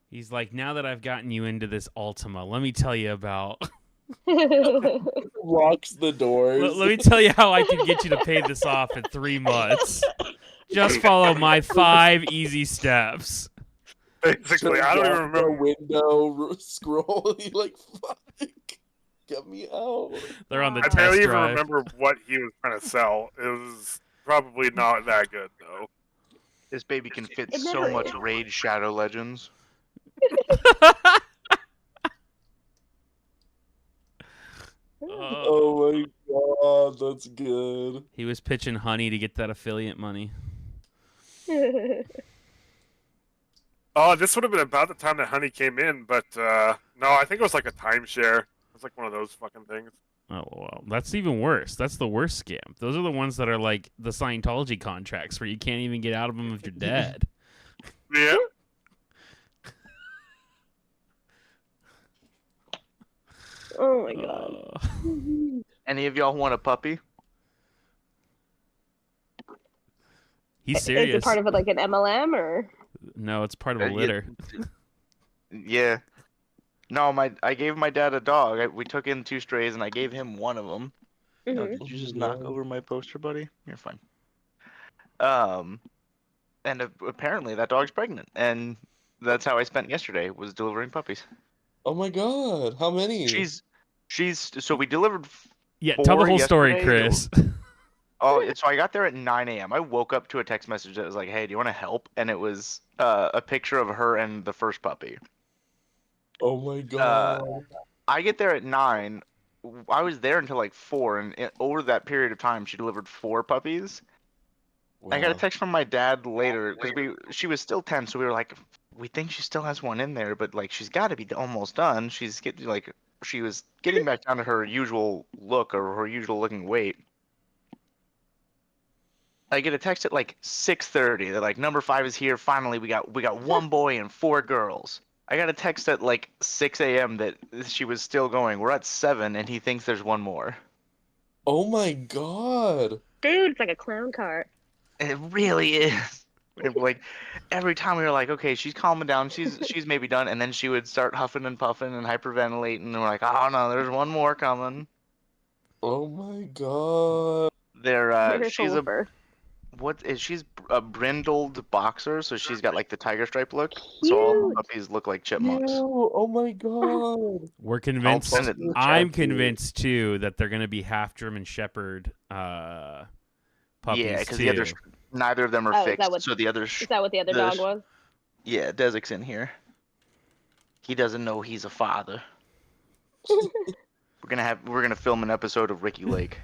He's like, now that I've gotten you into this Ultima, let me tell you about. Locks the doors. Let me tell you how I can get you to pay this off in 3 months. Just follow my 5 easy steps. Basically, I don't even Turns off the remember. window, scroll. He like, fuck, get me out. They're on the I test barely even drive. remember what he was trying to sell. It was probably not that good though. This baby can fit It so never much is. Raid Shadow Legends. Oh my god, that's good. He was pitching Honey to get that affiliate money. Oh, this would have been about the time that Honey came in, but no, I think it was like a timeshare. It was like one of those fucking things. Oh, well, that's even worse. That's the worst scam. Those are the ones that are like the Scientology contracts where you can't even get out of them if you're dead. Yeah. Oh my god. Any of y'all want a puppy? He's Is serious. it part of it like an MLM or? No, it's part of a Yeah. litter. Yeah. No, I gave my dad a dog. We took in 2 strays, and I gave him one of them. No, Mhm. did you just Oh, knock yeah. over my poster, buddy? You're fine. And apparently that dog's pregnant, and that's how I spent yesterday, was delivering puppies. Oh my god, how many? So we delivered. Yeah, tell the 4 whole story, yesterday. Chris. So I got there at 9 a.m. I woke up to a text message that was like, "Hey, do you want to help?" And it was a picture of her and the first puppy. Oh my god. I get there at 9. I was there until like 4, and over that period of time, she delivered 4 puppies. I got a Wow. text from my dad later because she was still 10, so we were like, we think she still has one in there, but like she's got to be almost done. She was getting back down to her usual look or her usual looking weight. I get a text at like 6:30. They're like, number 5 is here. Finally, we got 1 boy and 4 girls. I got a text at like 6 a.m. that she was still going. We're at 7, and he thinks there's 1 more. Oh my god. Dude, it's like a clown car. It really is. Like every time we were like, okay, she's calming down. She's maybe done, and then she would start huffing and puffing and hyperventilating, and we're like, oh no, there's 1 more coming. Oh my god. They're She's full of fur. she's a brindled boxer, so she's got like the tiger stripe look. So all the Cute. puppies look like chipmunks. Ew, oh my god. We're convinced. send it in the chat. I'm convinced too that they're going to be half German Shepherd puppies Yeah, because too. the others, neither of them are Oh, is that fixed. what- So the others, Is that what the other dog was? yeah, Desik's in here. He doesn't know he's a father. We're gonna film an episode of Ricky Lake.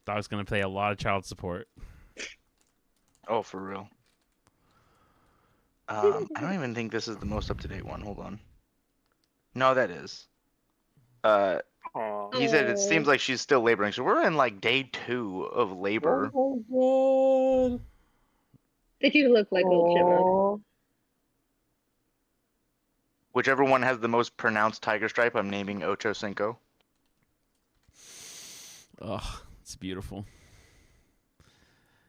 Dog's going to pay a lot of child support. Oh, for real. I don't even think this is the most up-to-date one. Hold on. No, that is. Aw. He said it seems like she's still laboring. So we're in like day 2 of labor. Oh my god. They do look like little chipmunks. Aw. Whichever one has the most pronounced tiger stripe, I'm naming Ocho Cinco. Ugh, it's beautiful.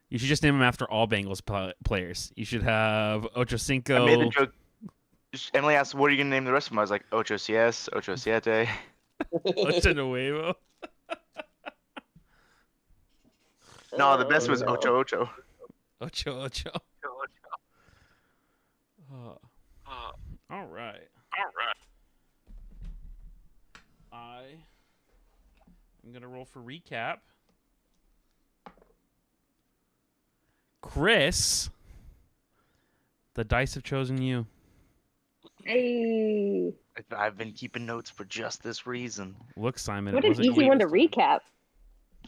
You should just name them after all Bengals players. You should have Ocho I Cinco. made the joke. Emily asked, "What are you gonna name the rest of them?" I was like, Ocho Cies, Ocho Siete. Ocho Nuevo. No, the best was Ocho Ocho. Ocho Ocho. All right. I'm going to roll for recap. Chris, the dice have chosen you. Hey. I've been keeping notes for just this reason. Look, Simon, What it an wasn't easy you one to this time. recap.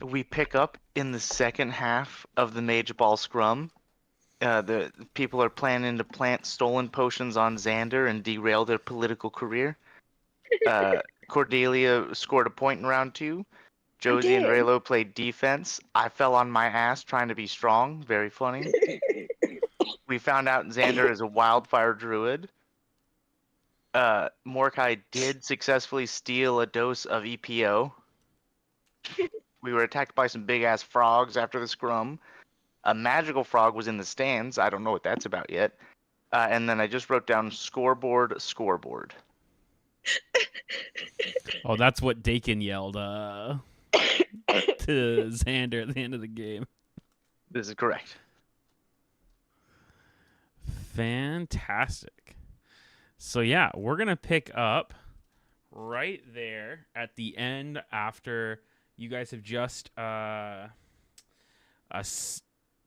We pick up in the second half of the Mage Ball Scrum. The people are planning to plant stolen potions on Xander and derail their political career. Cordelia scored a point in round 2. Josie and did. Raylo played defense. I fell on my ass trying to be strong. Very funny. We found out Xander is a wildfire druid. Mordecai did successfully steal a dose of EPO. We were attacked by some big ass frogs after the scrum. A magical frog was in the stands. I don't know what that's about yet. And then I just wrote down scoreboard. Oh, that's what Dakin yelled to Xander at the end of the game. This is correct. Fantastic. So yeah, we're gonna pick up right there at the end after you guys have just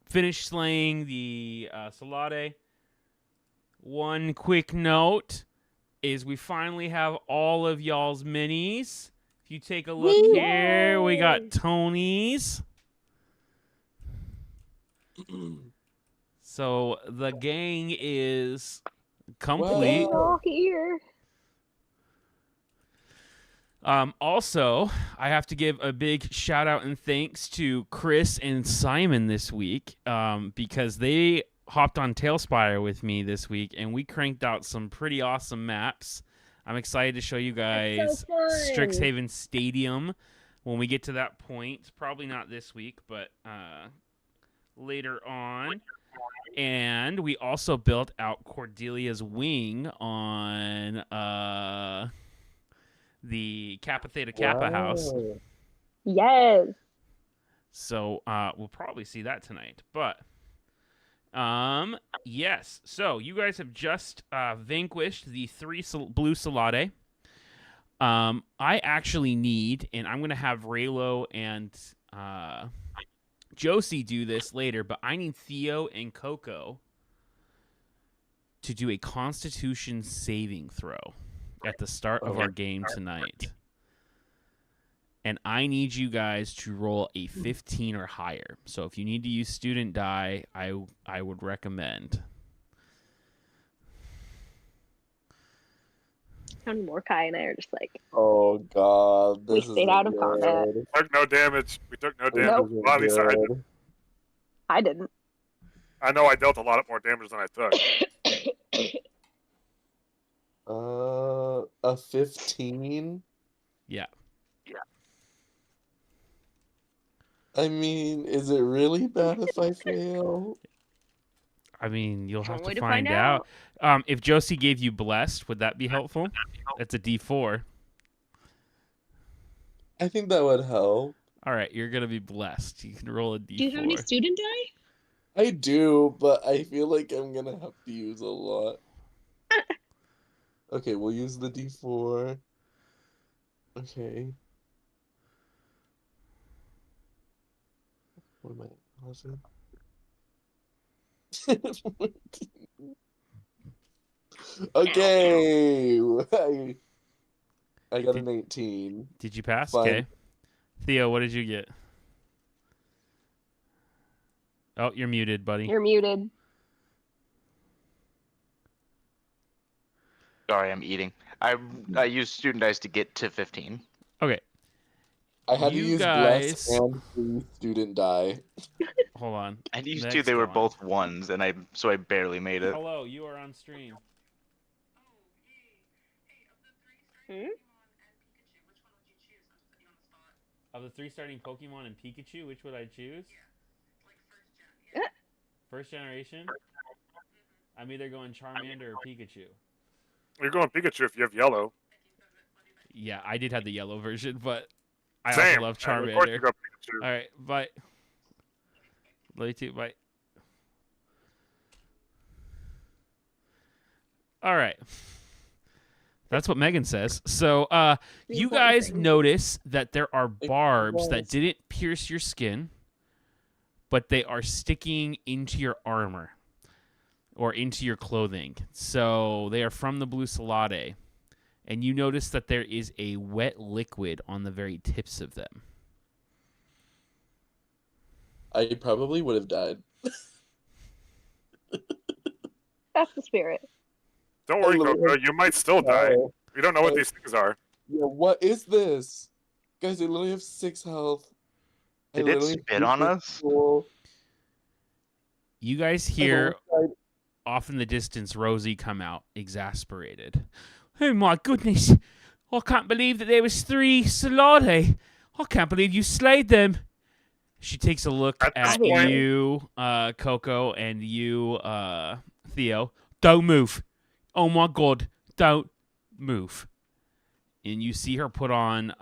finished slaying the Salade. One quick note is we finally have all of y'all's minis. If you take a look here, we got Tony's. So the gang is complete. All here. Also, I have to give a big shout out and thanks to Chris and Simon this week because they hopped on Tailspire with me this week, and we cranked out some pretty awesome maps. I'm excited to show you guys so fun. Strixhaven Stadium when we get to that point. Probably not this week, but later on. And we also built out Cordelia's wing on the Kappa Theta Kappa house. Yes. So we'll probably see that tonight. But yes. So you guys have just vanquished the 3 blue Salade. I actually need, and I'm gonna have Raylo and Josie do this later, but I need Theo and Coco to do a Constitution saving throw at the start of our game tonight. And I need you guys to roll a 15 or higher. So if you need to use student die, I would recommend. And Mordecai and I are just like, Oh god, We this stayed out of combat. Took no damage. We took no damage. Nope. Well, at least I didn't. I know I dealt a lot more damage than I took. A 15? Yeah. I mean, is it really bad if I fail? I mean, you'll have Only to to find find out. If Josie gave you blessed, would that be helpful? That's a D4. I think that would help. All right, you're going to be blessed. You can roll a D4. Do you have any student die? I do, but I feel like I'm gonna have to use a lot. Okay, we'll use the D4. Okay. What am I? Was it? Okay. I got an 18. Did you pass? Fine. Okay. Theo, what did you get? Oh, you're muted, buddy. You're muted. Sorry, I'm eating. I used student dice to get to 15. Okay, I had You to use guys- bless and free student die. hold on. I used Next to. They were one. both ones, and I barely made it. Hello, you are on stream. Hmm? Of the 3 starting Pokemon and Pikachu, which would I choose? First generation? I'm either going Charmander or Pikachu. You're going Pikachu if you have yellow. Yeah, I did have the yellow version, but I Same. also love And of course you Charmander. go Pikachu. All right, bye. Love you too, bye. All right. That's what Megan says. So, you guys notice that there are barbs that didn't pierce your skin, but they are sticking into your armor or into your clothing. So they are from the blue Salade. And you notice that there is a wet liquid on the very tips of them. I probably would have died. That's the spirit. Don't worry, literally- Coco. You might still die. Oh, We don't know what these things are. yeah, what is this? Guys, I literally have 6 health. I Did it literally spit on beat us? school. You guys I hear almost died. off in the distance Rosie come out, exasperated. Oh my goodness! I can't believe that there was 3 Salade. I can't believe you slayed them. She takes a look At this at point- you, Coco, and you, Theo. Don't move. Oh my god, don't move. And you see her put on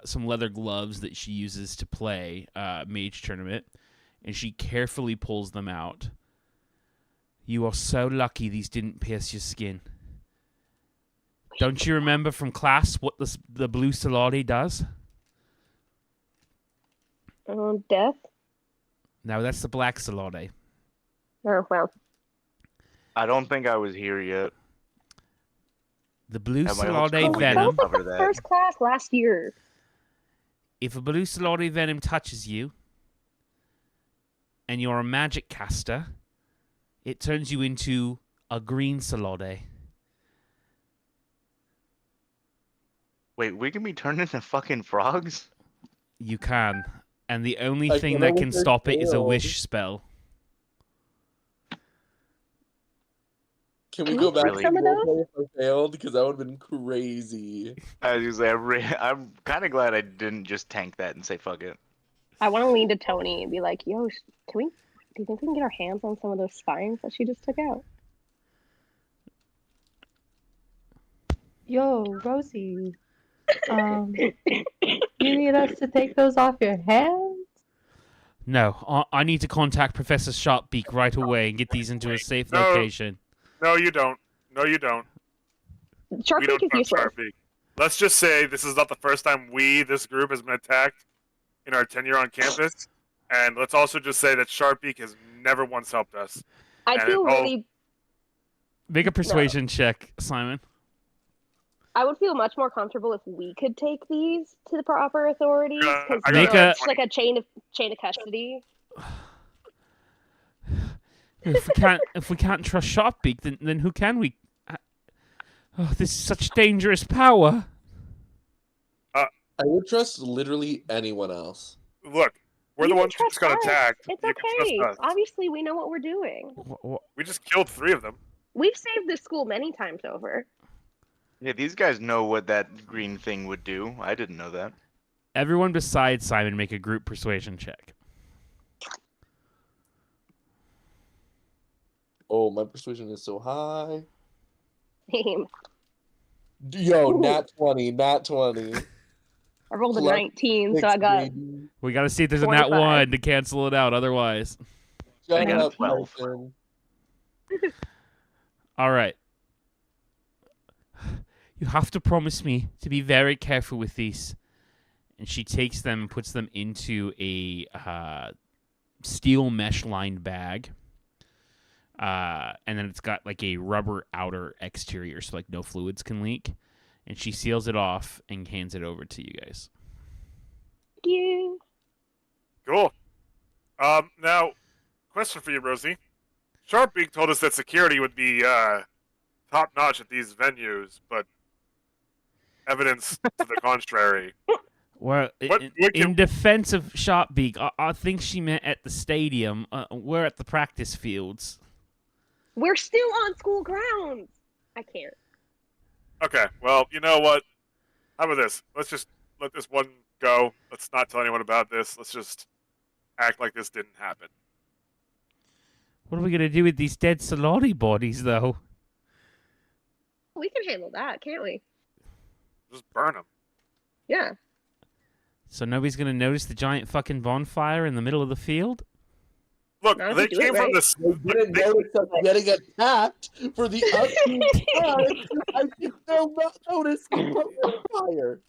some leather gloves that she uses to play Mage Tournament, and she carefully pulls them out. You are so lucky these didn't pierce your skin. Don't you remember from class what the blue Solari does? Death? No, that's the black Solari. Oh, well. I don't think I was here yet. The blue Have my old Solari school That venom. was like Cover the that. first class last year. If a blue Solari venom touches you, and you're a magic caster, it turns you into a green Solari. Wait, we can be turned into fucking frogs? You can. And the only I thing can that only can stop it is a fail. wish spell. Can we Can go we back take to some of those? roleplay if I failed? Because that would have been crazy. As you say, I'm kind of glad I didn't just tank that and say fuck it. I want to lean to Tony and be like, yo, do you think we can get our hands on some of those spines that she just took out? Yo, Rosie. You need us to take those off your hands? No, I need to contact Professor Sharpbeak right away and get these into a safe No. location. No, you don't. No, you don't. We Sharpbeak don't is trust useless. Sharpie. Let's just say this is not the first time this group, has been attacked in our tenure on campus. And let's also just say that Sharpbeak has never once helped us. I And feel it all- really. Make a persuasion check, Simon. I would feel much more comfortable if we could take these to the proper authorities Yeah, because I got that it's like a chain of custody. If we can't trust Sharpbeak, then who can we? Oh, this is such dangerous power. I would trust literally anyone else. Look, we're You the can ones who trust just got us. attacked. It's You can okay. trust us. Obviously, we know what we're doing. We just killed 3 of them. We've saved this school many times over. Yeah, these guys know what that green thing would do. I didn't know that. Everyone besides Simon make a group persuasion check. Oh, my persuasion is so high. Same. Yo, Ooh. nat 20, nat 20. I rolled a Plus 19, so 6, I got baby. We got to see if there's a nat 45. 1 to cancel it out. Otherwise, Shut got a up, 12. Tyson. all right. You have to promise me to be very careful with these. And she takes them and puts them into a steel mesh-lined bag. And then it's got like a rubber outer exterior, so like no fluids can leak. And she seals it off and hands it over to you guys. you. Cool. Now, question for you, Rosie. Sharpbeak told us that security would be top notch at these venues, but evidence to the contrary. Well, What in can- defense of Sharpbeak, I think she meant at the stadium. We're at the practice fields. We're still on school grounds. I can't. Okay, well, you know what? How about this? Let's just let this one go. Let's not tell anyone about this. Let's just act like this didn't happen. What are we going to do with these dead Solari bodies, though? We can handle that, can't we? Just burn them. Yeah. So nobody's going to notice the giant fucking bonfire in the middle of the field? Look, Not if they you do it came from right. this. They didn't notice us getting attacked for the umpteenth time. I did still not notice the fire.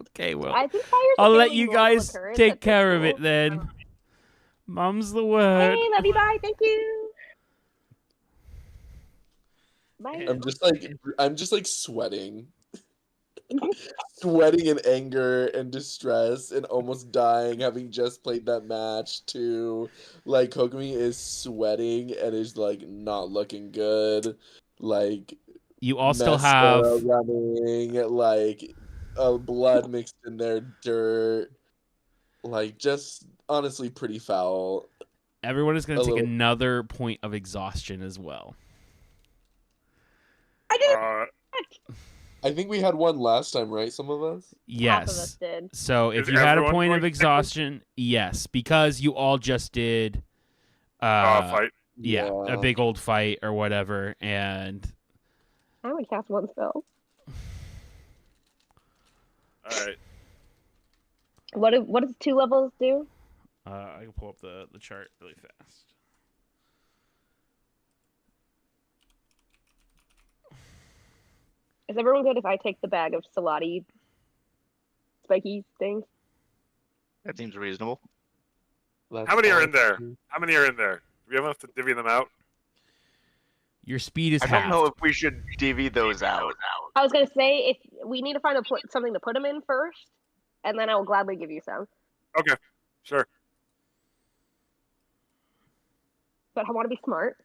Okay, well, I think fire's a I'll let fairly you normal guys occurrence take at this care of it school. then. Mum's the word. Hey, love you, bye. Thank you. Bye. I'm just like sweating. Sweating in anger and distress and almost dying having just played that match too. Like Kokomi is sweating and is like not looking good. Like You all still have... mascara running, like blood mixed in their dirt. Like just honestly pretty foul. Everyone is going to a take little- another point of exhaustion as well. I did. I think we had one last time, right? Some of us? Half of us Yes. did. So if Is you had a everyone point going of to take one? exhaustion, yes, because you all just did... Fight. Yeah, a big old fight or whatever, and I only cast one spell. All right. What does 2 levels do? I can pull up the chart really fast. Is everyone good if I take the bag of salati spiky things? That seems reasonable. How many are in there? How many are in there? Do we have enough to divvy them out? Your speed is I halved. don't know if we should divvy those out. I was gonna say if we need to find something to put them in first, and then I will gladly give you some. Okay, sure. But I want to be smart.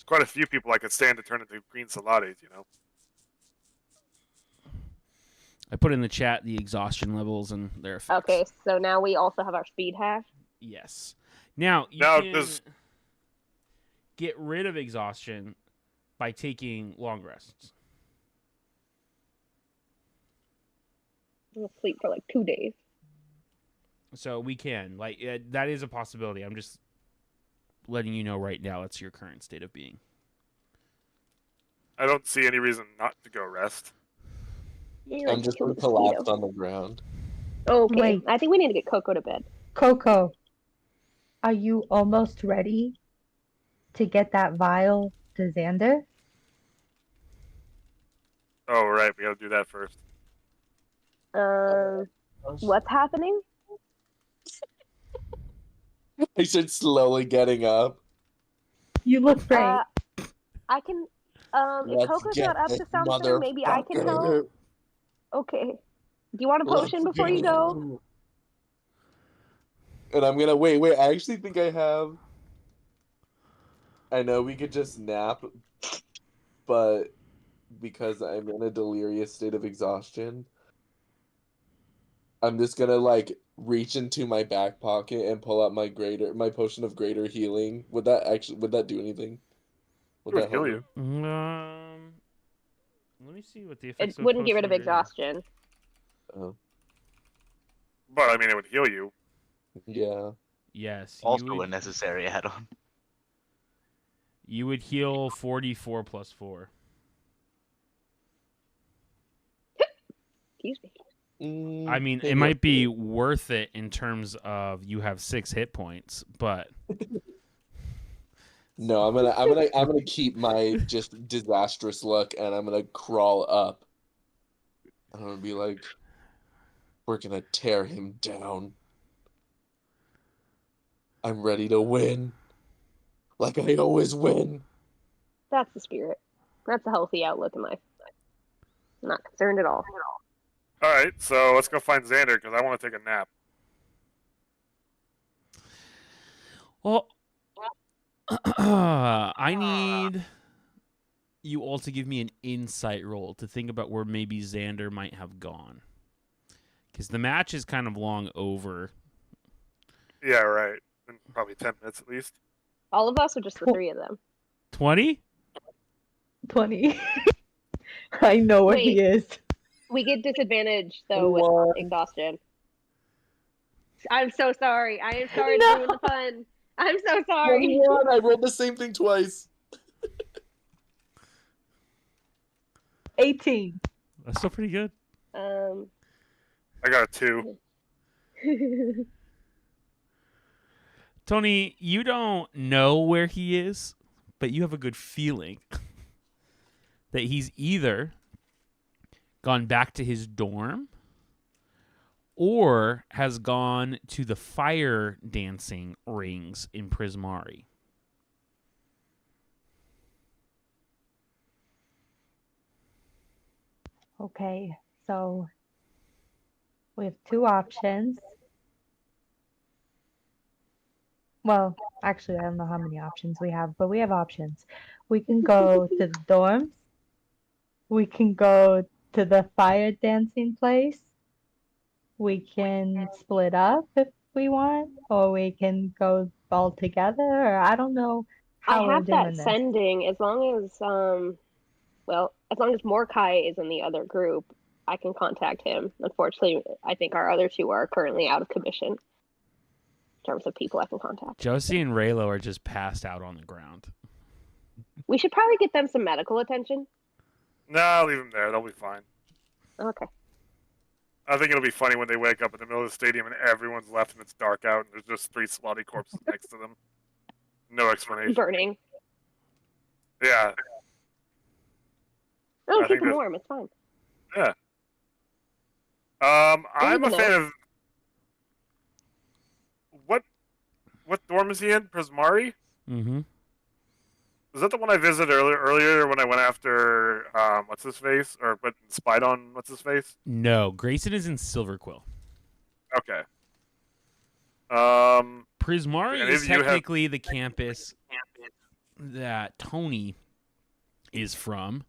Quite a few people I could stand to turn into green salates, you know. I put in the chat the exhaustion levels and their effects. Okay, so now we also have our speed half. Yes. Now you Now, can get rid of exhaustion by taking long rests. I'll sleep for like 2 days. So we can that is a possibility. I'm just letting you know right now that's your current state of being. I don't see any reason not to go rest. Yeah, I'm just gonna collapse on the ground. Okay, Wait. I think we need to get Coco to bed. Coco, are you almost ready to get that vial to Xander? Oh, right. We gotta do that first. What's happening? I start slowly getting up. You look great. I can. If Let's Coco's get not up it, to something, maybe I can help. motherfucker. Okay. Do you want a potion Let's before you go? And I'm gonna wait. I actually think I have. I know we could just nap, but because I'm in a delirious state of exhaustion, I'm just gonna reach into my back pocket and pull out my potion of greater healing. Would that do anything? Would It would that help heal me? you. Let me see what the effects It wouldn't get rid of potion is. exhaustion. Oh, But, I mean, it would heal you. yeah. Yes. Also a necessary add-on. You would heal 44 plus 4. Excuse me. I mean, it might be worth it in terms of you have 6 hit points, but No, I'm gonna keep my just disastrous look, and I'm gonna crawl up. I'm gonna be like, we're gonna tear him down. I'm ready to win, like I always win. That's the spirit. That's a healthy outlook in life. I'm not concerned at all. All right, so let's go find Xander because I want to take a nap. well, I need you all to give me an insight roll to think about where maybe Xander might have gone, because the match is kind of long over. Yeah, right. In probably 10 minutes at least. All of us, or just the 3 of them? 20? 20. I know where he is. We get disadvantage though with exhaustion. I'm so sorry. I am sorry to ruin the fun. I'm so sorry. I rolled the same thing twice. 18. That's still pretty good. I got a 2. Tony, you don't know where he is, but you have a good feeling that he's either gone back to his dorm or has gone to the fire dancing rings in Prismari. Okay, so we have 2 options. Well, actually, I don't know how many options we have, but we have options. We can go to the dorms. We can go to the fire dancing place. We can split up if we want, or we can go all together, or I don't know how I we're have doing that this. sending as long as as long as Mordecai is in the other group, I can contact him. Unfortunately, I think our other 2 are currently out of commission. terms of people I can contact. Josie and Raylo are just passed out on the ground. We should probably get them some medical attention. No, leave them there. They'll be fine. Okay. I think it'll be funny when they wake up in the middle of the stadium and everyone's left and it's dark out and there's just 3 slutty corpses next to them. No explanation. Burning. Yeah. Oh, I keep think them that's- warm. It's fine. Yeah. I'm a even fan of. What dorm is he in? Prismari? Mm-hmm. Was that the one I visited earlier when I went after what's his face or but spied on what's his face? No, Grayson is in Silverquill. Okay. Prismari Any is of you have- technically the campus that Tony is from.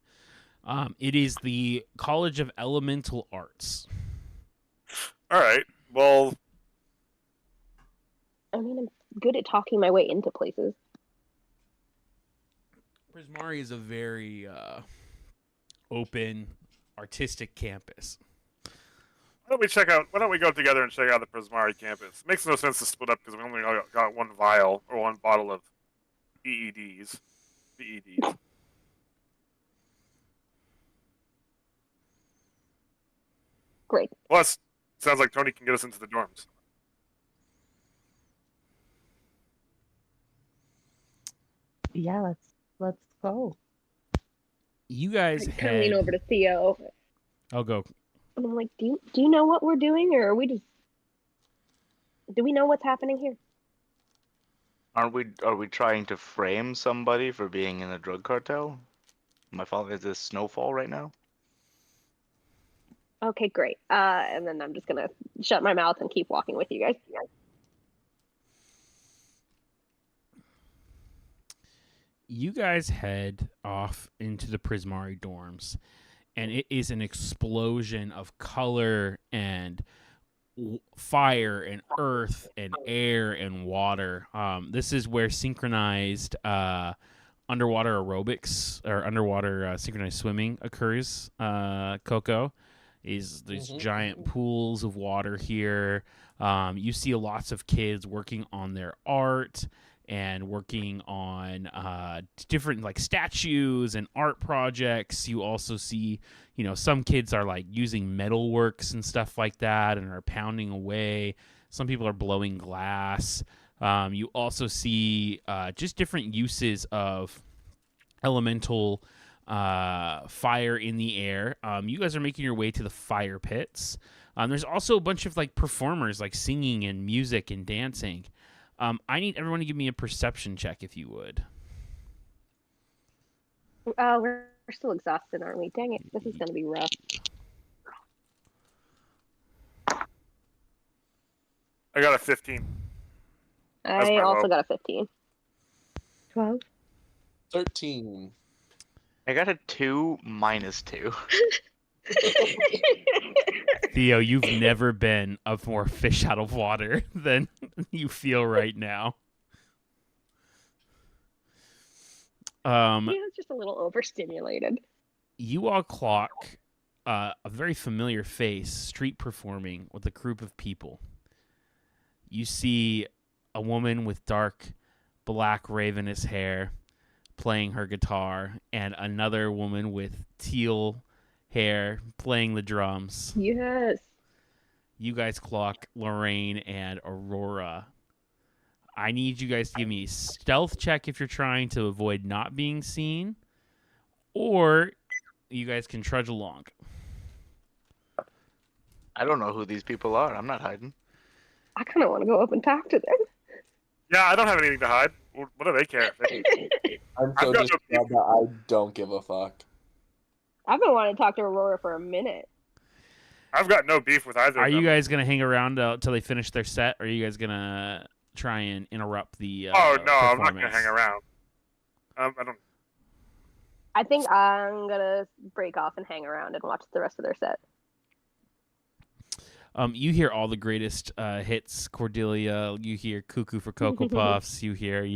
It is the College of Elemental Arts. All right. Well, I mean, I'm good at talking my way into places. Prismari is a very open, artistic campus. why don't we go together and check out the Prismari campus? Makes no sense to split up because we only got one vial or one bottle of PEDs. PEDs. Great. Plus, sounds like Tony can get us into the dorms. Yeah, let's go. You guys I lean head. over to Theo. I'll go. And I'm like, do you know what we're doing, or are we just? Do we know what's happening here? Are we trying to frame somebody for being in a drug cartel? My fault. Is this Snowfall right now? Okay, great. And then I'm just gonna shut my mouth and keep walking with you guys. You guys head off into the Prismari dorms, and it is an explosion of color and fire and earth and air and water. This is where synchronized underwater aerobics or underwater synchronized swimming occurs. Coco is these giant pools of water here. You see lots of kids working on their art and working on different like statues and art projects. You also see, some kids are like using metalworks and stuff like that and are pounding away. Some people are blowing glass. You also see just different uses of elemental fire in the air. You guys are making your way to the fire pits. There's also a bunch of like performers like singing and music and dancing. I need everyone to give me a perception check, if you would. We're still exhausted, aren't we? Dang it, this is gonna be rough. I got a 15. That's I my also low. got a 15. 12. 13. I got a 2 minus 2. Theo, you've never been a more fish out of water than you feel right now. It's just a little overstimulated. You all clock a very familiar face street performing with a group of people. You see a woman with dark black ravenous hair playing her guitar and another woman with teal hair playing the drums. Yes. You guys clock Lorraine and Aurora. I need you guys to give me a stealth check if you're trying to avoid not being seen, or you guys can trudge along. I don't know who these people are. I'm not hiding. I kind of want to go up and talk to them. Yeah, I don't have anything to hide. What do they care? I'm so I've got just no glad that I don't give a fuck. I've been wanting to talk to Aurora for a minute. I've got no beef with either Are of you them. guys going to hang around till they finish their set, or are you guys going to try and interrupt the Oh, no, I'm not going to performance? hang around. I don't. I think I'm gonna break off and hang around and watch the rest of their set. You hear all the greatest hits, Cordelia. You hear Cuckoo for Cocoa Puffs. You hear,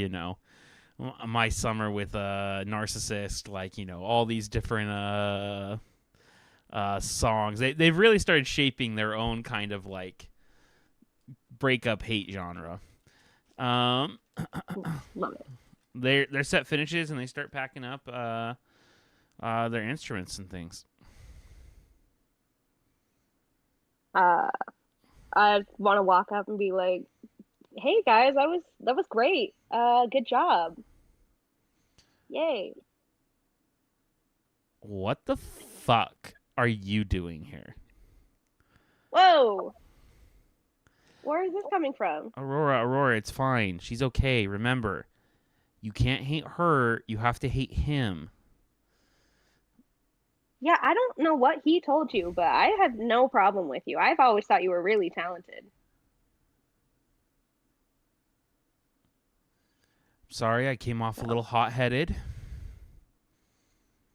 My Summer with a Narcissist. Like, all these different songs. They've really started shaping their own kind of like breakup hate genre. Um, Love it. their set finishes and they start packing up their instruments and things. I want to walk up and be like, "Hey guys, that was great. Good job. Yay." What the fuck are you doing here? Whoa. Where is this coming from? Aurora, it's fine. She's okay. Remember, you can't hate her. You have to hate him. Yeah, I don't know what he told you, but I have no problem with you. I've always thought you were really talented. Sorry, I came off a little hot-headed.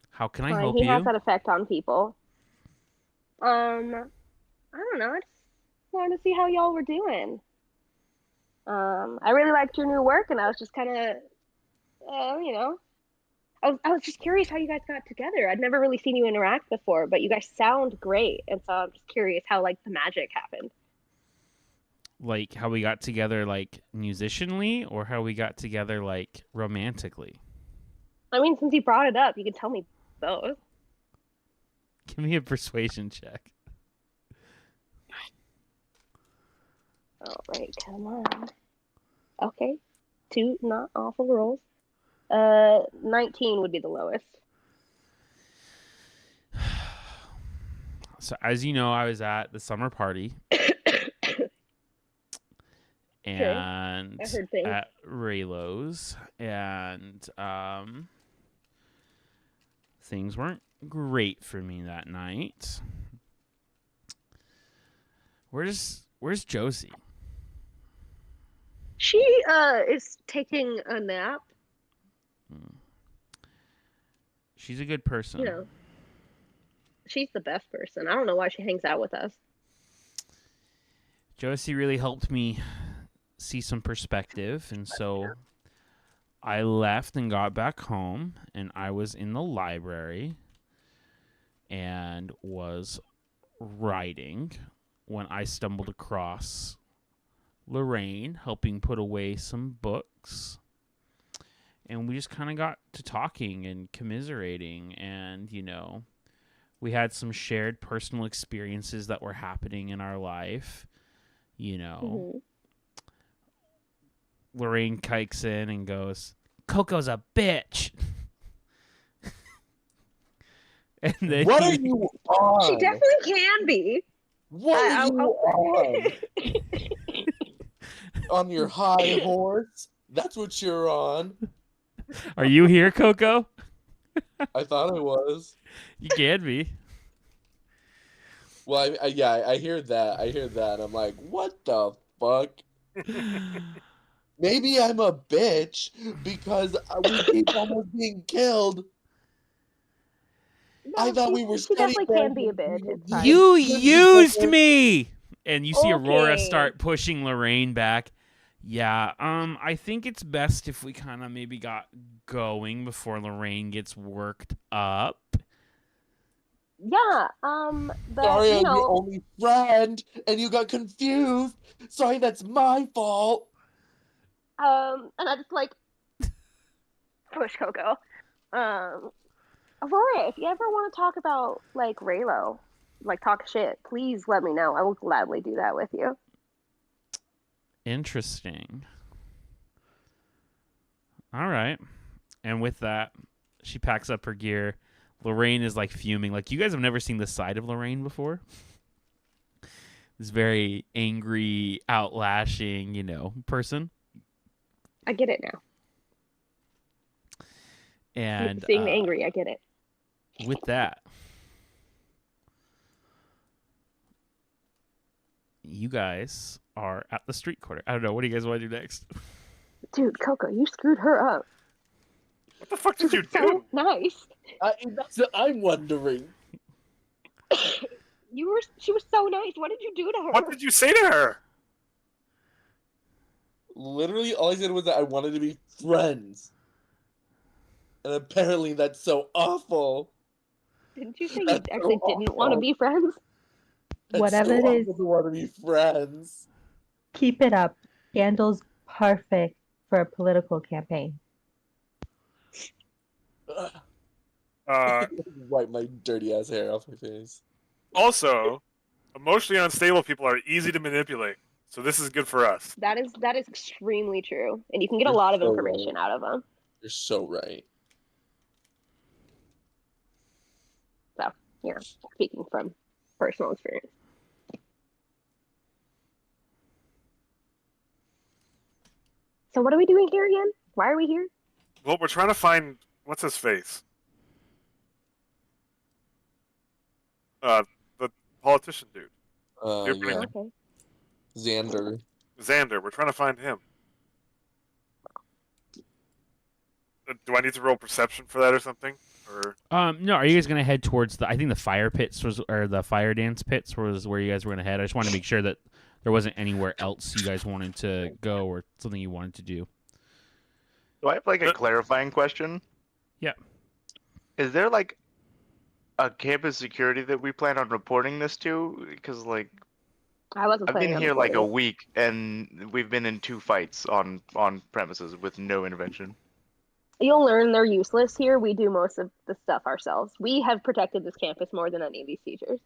How can I Fine, help he you? has that effect on people. I don't know. I just wanted to see how y'all were doing. I really liked your new work, and I was just kind of, you know, I was just curious how you guys got together. I'd never really seen you interact before, but you guys sound great, and so I'm just curious how like the magic happened. Like how we got together, like musicianly, or how we got together, like romantically. I mean, since you brought it up, you can tell me both. Give me a persuasion check. All right, come on. Okay, 2 not awful rolls. 19 would be the lowest. So as you know, I was at the summer party and I heard things. at Raylo's, and things weren't great for me that night. Where's Josie? She is taking a nap. She's a good person. You know, she's the best person. I don't know why she hangs out with us. Josie really helped me see some perspective, and so I left and got back home, and I was in the library and was writing when I stumbled across Lorraine helping put away some books. And we just kind of got to talking and commiserating, and, you know, we had some shared personal experiences that were happening in our life, you know. Mm-hmm. Lorraine kikes in and goes, "Coco's a bitch." And then What are you on? She definitely can be. What are you on? On your high horse? That's what you're on. Are you here, Coco? I thought I was. You can be. Well, I hear that. I hear that. I'm like, what the fuck? Maybe I'm a bitch because we keep almost being killed. No, I thought we were she definitely studying can be a bitch. It's fine. You used me! And you see Aurora Okay. start pushing Lorraine back. Yeah, I think it's best if we kind of maybe got going before Lorraine gets worked up. Yeah, Sorry, you I'm know, your only friend, and you got confused. Sorry, that's my fault. and I just like push Coco. Aurora, if you ever want to talk about like Raylo, like talk shit, please let me know. I will gladly do that with you. Interesting. All right. And with that, she packs up her gear. Lorraine is like fuming. Like, you guys have never seen this side of Lorraine before. This very angry, outlashing, you know, person. I get it now. And Seeing the angry, I get it. with that, you guys are at the street corner. I don't know. What do you guys want to do next? Dude, Coco, you screwed her up. What the fuck did you So do? nice. That's what I'm wondering. She was so nice. What did you do to her? What did you say to her? Literally, all I said was that I wanted to be friends. And apparently that's so awful. Didn't you say you That's actually so didn't want to awful. be friends? That's Whatever so it is. awful to want to be friends. Keep it up. Candles perfect for a political campaign. Wipe my dirty ass hair off my face. Also, emotionally unstable people are easy to manipulate, so this is good for us. That is extremely true, and you can get a You're lot of so information right. out of them. You're so right. So, yeah, speaking from personal experience. So, what are we doing here again? Why are we here? Well, we're trying to find what's his face. The politician dude. Yeah. Okay. Xander. Xander. We're trying to find him. Do I need to roll perception for that or something? Or No, are you guys gonna head towards the? I think the fire pits or the fire dance pits was where you guys were gonna head. I just wanted to make sure that there wasn't anywhere else you guys wanted to go or something you wanted to do. Do I have like a clarifying question? Yeah. Is there like a campus security that we plan on reporting this to? Because like I wasn't I've planning been on here like a reporting week and we've been in 2 fights on premises with no intervention. it. You'll learn they're useless here. We do most of the stuff ourselves. We have protected this campus more than any of these teachers.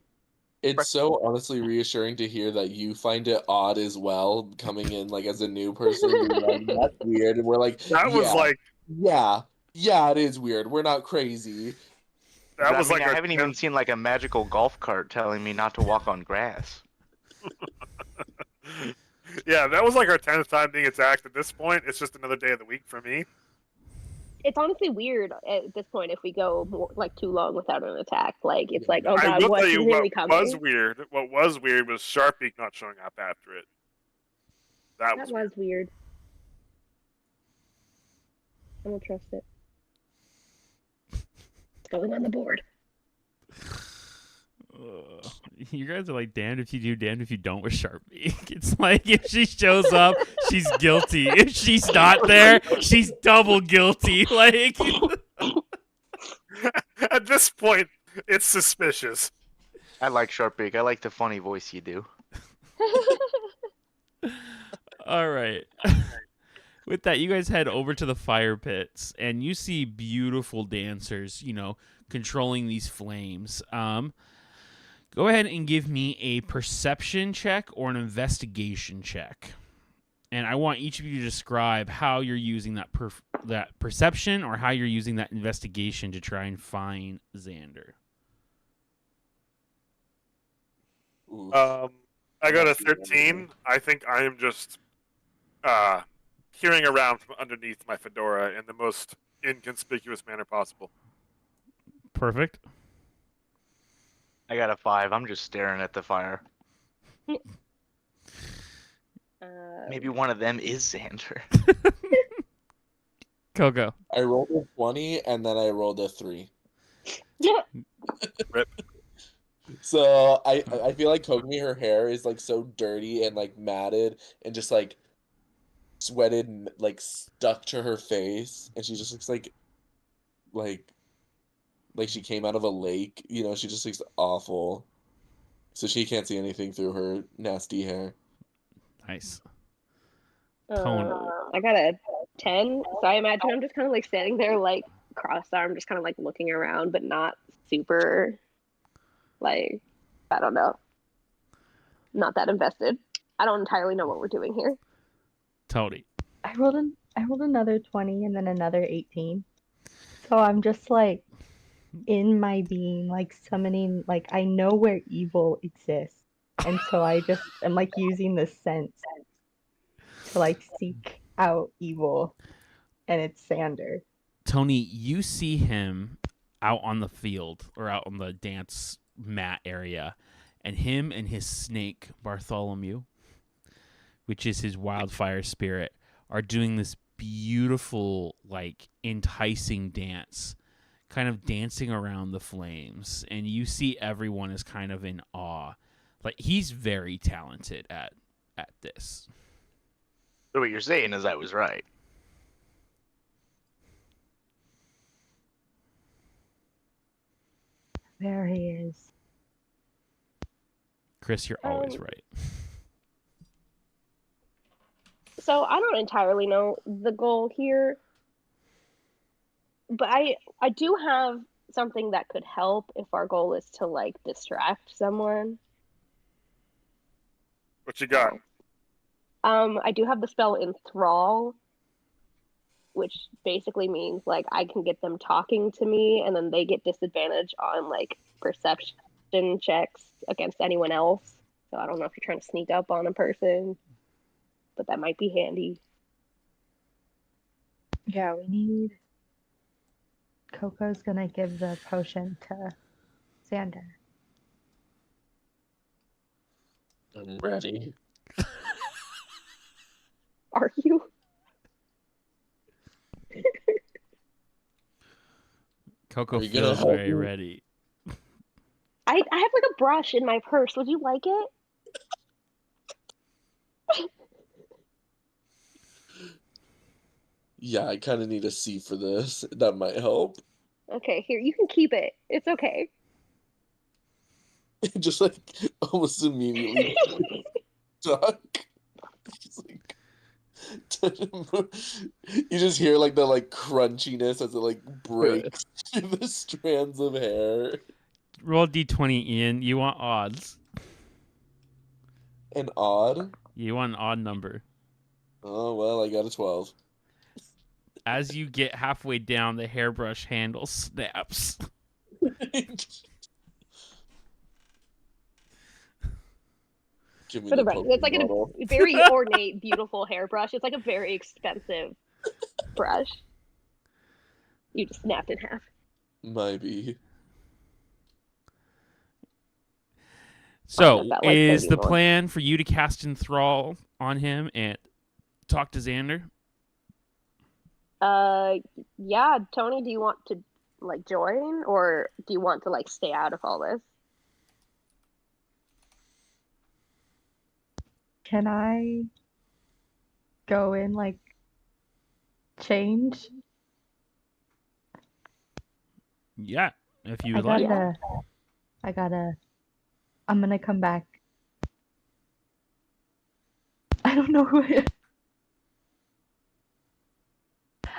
It's so honestly reassuring to hear that you find it odd as well, coming in like as a new person and being like, that's weird. And we're like, that was like yeah, it is weird. We're not crazy. that I was mean, like I our haven't even seen like a magical golf cart telling me not to walk on grass. yeah, that was like our 10th time being attacked. At this point, it's just another day of the week for me. It's honestly weird at this point if we go more, like too long without an attack. Like it's like, oh I god, will what's tell you really what coming? was weird. What was weird was Sharpbeak not showing up after it. That That was was weird. I don't trust it. It's going on the board. You guys are like damned if you do, damned if you don't with Sharpie. It's like if she shows up, she's guilty. If she's not there, she's double guilty. Like At this point, it's suspicious. I like Sharpbeak. I like the funny voice you do. all right. With that, you guys head over to the fire pits and you see beautiful dancers, controlling these flames. Go ahead and give me a perception check or an investigation check. And I want each of you to describe how you're using that perception or how you're using that investigation to try and find Xander. Oof. I got a 13. I think I am just peering around from underneath my fedora in the most inconspicuous manner possible. Perfect. I got a 5. I'm just staring at the fire. Maybe one of them is Xander. Coco. I rolled a 20 and then I rolled a 3. Rip. So I feel like Kogami, her hair is like so dirty and like matted and just like sweated and like stuck to her face, and she just looks like she came out of a lake. She just looks awful. So she can't see anything through her nasty hair. Nice. Tone. I got a 10, so I imagine I'm just kind of like standing there, like cross-armed, just kind of like looking around, but not super, like, I don't know, not that invested. I don't entirely know what we're doing here. Tony. I rolled another 20 and then another 18. So I'm just like in my being, like summoning, like I know where evil exists. And so I just am like using the sense to like seek out evil. And it's Xander. Tony, you see him out on the field or out on the dance mat area, and him and his snake, Bartholomew, which is his wildfire spirit, are doing this beautiful, like, enticing dance, kind of dancing around the flames. And you see everyone is kind of in awe. Like, he's very talented at this. So what you're saying is I was right. There he is. Chris, you're always right. So I don't entirely know the goal here, but I do have something that could help if our goal is to like distract someone. What you got? So, I do have the spell Enthrall, which basically means like I can get them talking to me, and then they get disadvantage on like perception checks against anyone else. So I don't know if you're trying to sneak up on a person, but that might be handy. Yeah, we need. Coco's gonna give the potion to Xander. I'm ready. Are you? Coco Are you gonna feels help very me? ready. I have like a brush in my purse. Would you like it? Yeah, I kind of need a C for this. That might help. Okay, here, you can keep it. It's okay. Just like almost immediately duck. He's like, you just hear like the like crunchiness as it like breaks through the strands of hair. Roll d20, Ian. You want odds. And odd. You want an odd number. Oh well, I got a 12. As you get halfway down, the hairbrush handle snaps. Give me For the the record, Pokemon it's like bottle. a very ornate, beautiful hairbrush. It's like a very expensive brush. You just snapped in half. Maybe. So, About, like, is 30 the more. plan for you to cast Enthrall on him and talk to Xander? Yeah, Tony, do you want to like join, or do you want to like stay out of all this? Can I go in like change? Yeah, if you I would like. gotta. I'm gonna come back. I don't know who it is.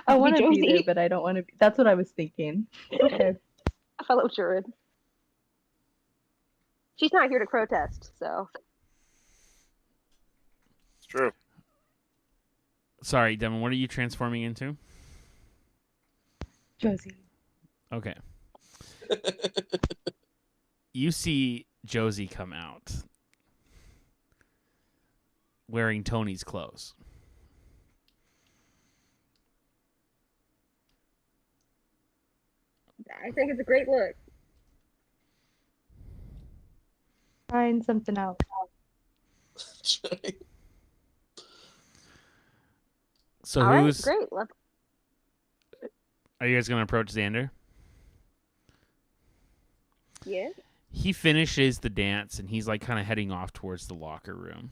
I Could be want to be there, Josie. but I don't want to be. That's what I was thinking. Okay. A fellow druid. She's not here to protest, so It's true. Sorry, Devin, what are you transforming into? Josie. Okay. You see Josie come out wearing Tony's clothes. I think it's a great look. Find something else. So All right, who's great. Let's... Are you guys going to approach Xander? Yeah. He finishes the dance and he's like kind of heading off towards the locker room.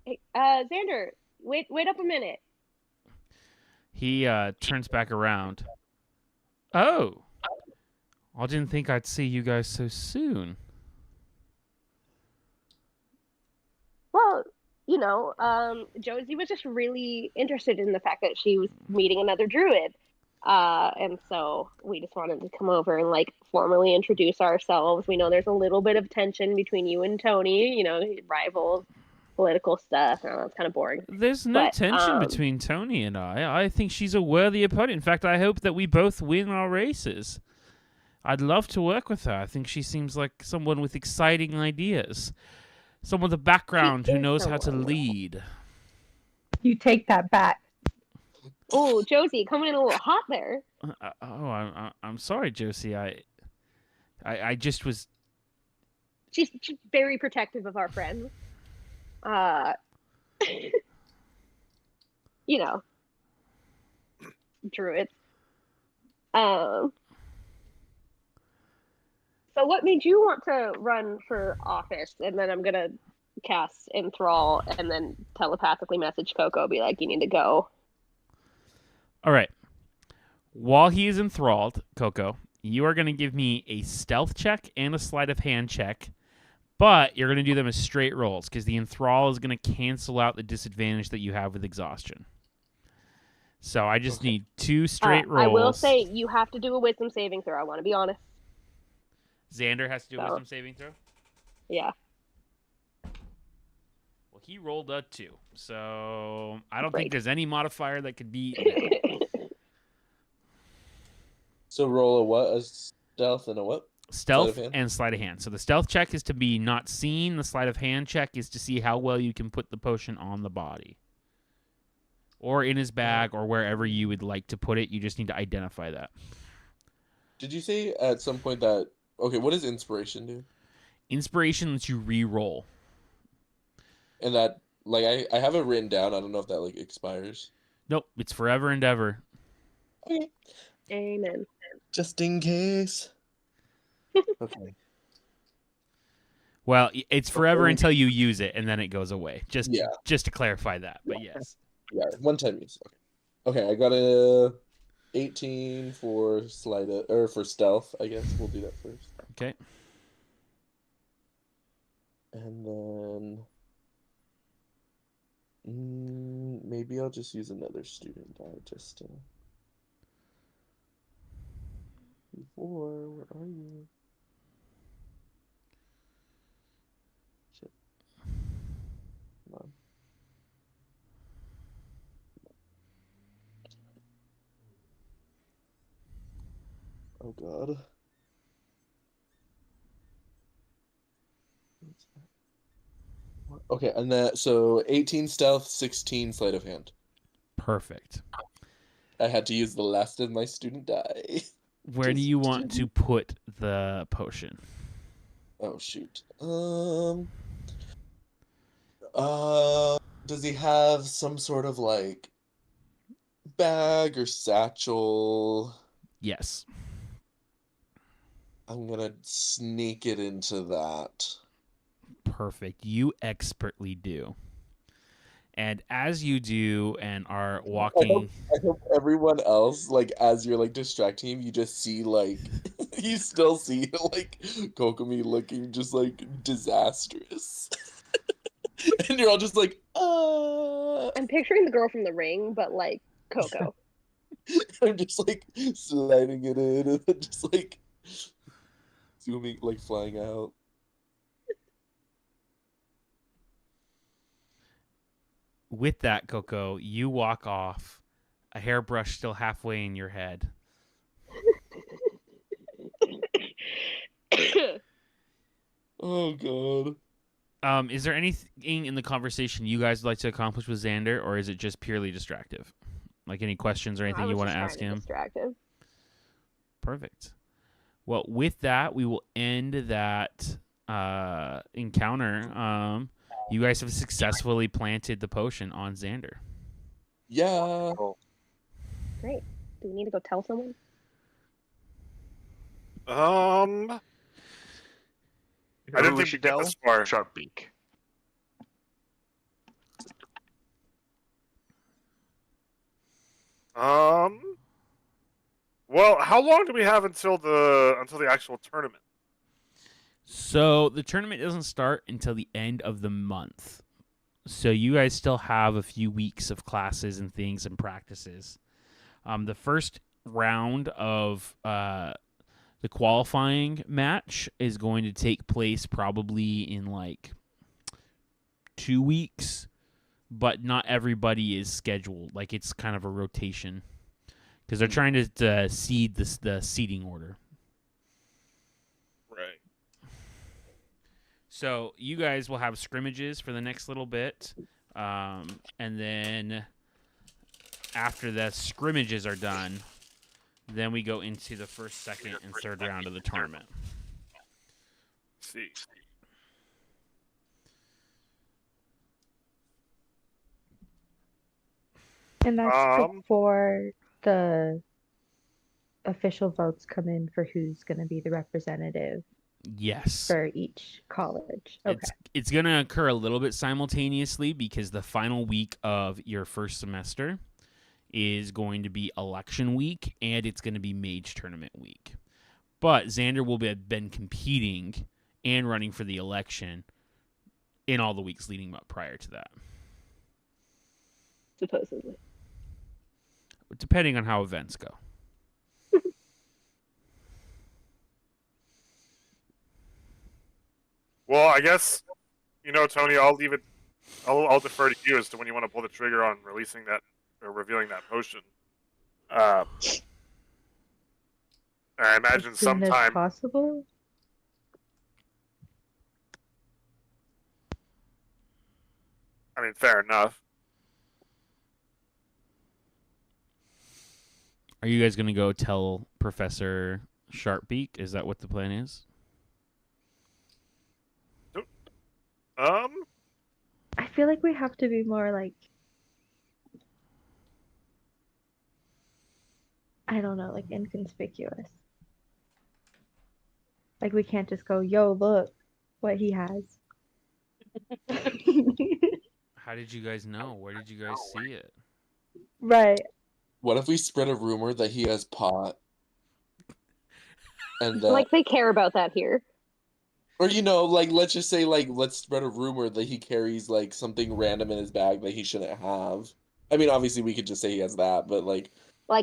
Hey, Xander, wait up a minute. He turns back around. Oh, I didn't think I'd see you guys so soon. Well, you know, Josie was just really interested in the fact that she was meeting another druid. And so we just wanted to come over and like formally introduce ourselves. We know there's a little bit of tension between you and Tony, you know, rivals, political stuff. I know that's kind of boring. There's no But, tension between Tony and I. I think she's a worthy opponent. In fact, I hope that we both win our races. I'd love to work with her. I think she seems like someone with exciting ideas. Someone with a background who is knows how to someone. lead. You take that back. Oh, Josie, coming in a little hot there. I'm sorry, Josie. I just was. She's very protective of our friends. You know, druids. So what made you want to run for office? And then I'm gonna cast Enthrall and then telepathically message Coco, be like, you need to go. All right. While he is enthralled, Coco, you are going to give me a stealth check and a sleight of hand check But you're going to do them as straight rolls because the enthrall is going to cancel out the disadvantage that you have with exhaustion. So I just need 2 straight rolls. I will say you have to do a wisdom saving throw. I want to be honest. Xander has to do a wisdom saving throw? Yeah. Well, he rolled a 2. So I don't think there's any modifier that could beat. So roll a what? A stealth and a what? Stealth and sleight of hand. So the stealth check is to be not seen. The sleight of hand check is to see how well you can put the potion on the body. Or in his bag, or wherever you would like to put it. You just need to identify that. Did you say at some point that... Okay, what does inspiration do? Inspiration lets you re-roll. And that, like, I have it written down. I don't know if that, like, expires. Nope, it's forever and ever. Okay. Amen. Just in case. Okay. Well, it's forever until you use it, and then it goes away. Just to clarify that, but yes. Yeah, one time use. Okay, I got a 18 for for stealth. I guess we'll do that first. Okay. And then maybe I'll just use another student die just to. 4, where are you? Shit. Come on. Oh god. Okay, and that so 18 stealth, 16 sleight of hand. Perfect. I had to use the last of my student die. Where do you want to put the potion? Oh shoot. Does he have some sort of like bag or satchel? Yes. I'm gonna sneak it into that. Perfect. You expertly do. And as you do and are walking... I hope everyone else, like, as you're, like, distracting him, you just see, like, you still see, like, Kokomi looking just, like, disastrous. And you're all just like, I'm picturing the girl from The Ring, but, like, Coco. I'm just, like, sliding it in and then just, like, zooming, like, flying out. With that, Coco, you walk off, a hairbrush still halfway in your head. Oh, God. Is there anything in the conversation you guys would like to accomplish with Xander, or is it just purely distractive? Like any questions or anything you want to ask him? Distractive. Perfect. Well, with that, we will end that encounter. You guys have successfully planted the potion on Xander. Yeah. Great. Do we need to go tell someone? I didn't think we got this far. Sharpbeak. Well, how long do we have until the actual tournament? So the tournament doesn't start until the end of the month. So you guys still have a few weeks of classes and things and practices. The first round of the qualifying match is going to take place probably in like 2 weeks, but not everybody is scheduled. Like it's kind of a rotation because they're trying to seed the seeding order. Right. So you guys will have scrimmages for the next little bit, and then after the scrimmages are done, then we go into the first, second, and third round of the tournament. Let's see. And that's before the official votes come in for who's going to be the representative. Yes. For each college. Okay. It's going to occur a little bit simultaneously because the final week of your first semester is going to be election week and it's going to be mage tournament week. But Xander will have been competing and running for the election in all the weeks leading up prior to that. Supposedly. Depending on how events go. Well, I guess, Tony, I'll leave it. I'll defer to you as to when you want to pull the trigger on releasing that or revealing that potion. I imagine As soon as sometime. possible. I mean, fair enough. Are you guys going to go tell Professor Sharpbeak? Is that what the plan is? I feel like we have to be more like, I don't know, like inconspicuous. Like we can't just go, yo, look what he has. How did you guys know? Where did you guys see it? Right. What if we spread a rumor that he has pot? And Like they care about that here. or like let's just say like let's spread a rumor that he carries like something random in his bag that he shouldn't have. I mean, obviously we could just say he has that, but like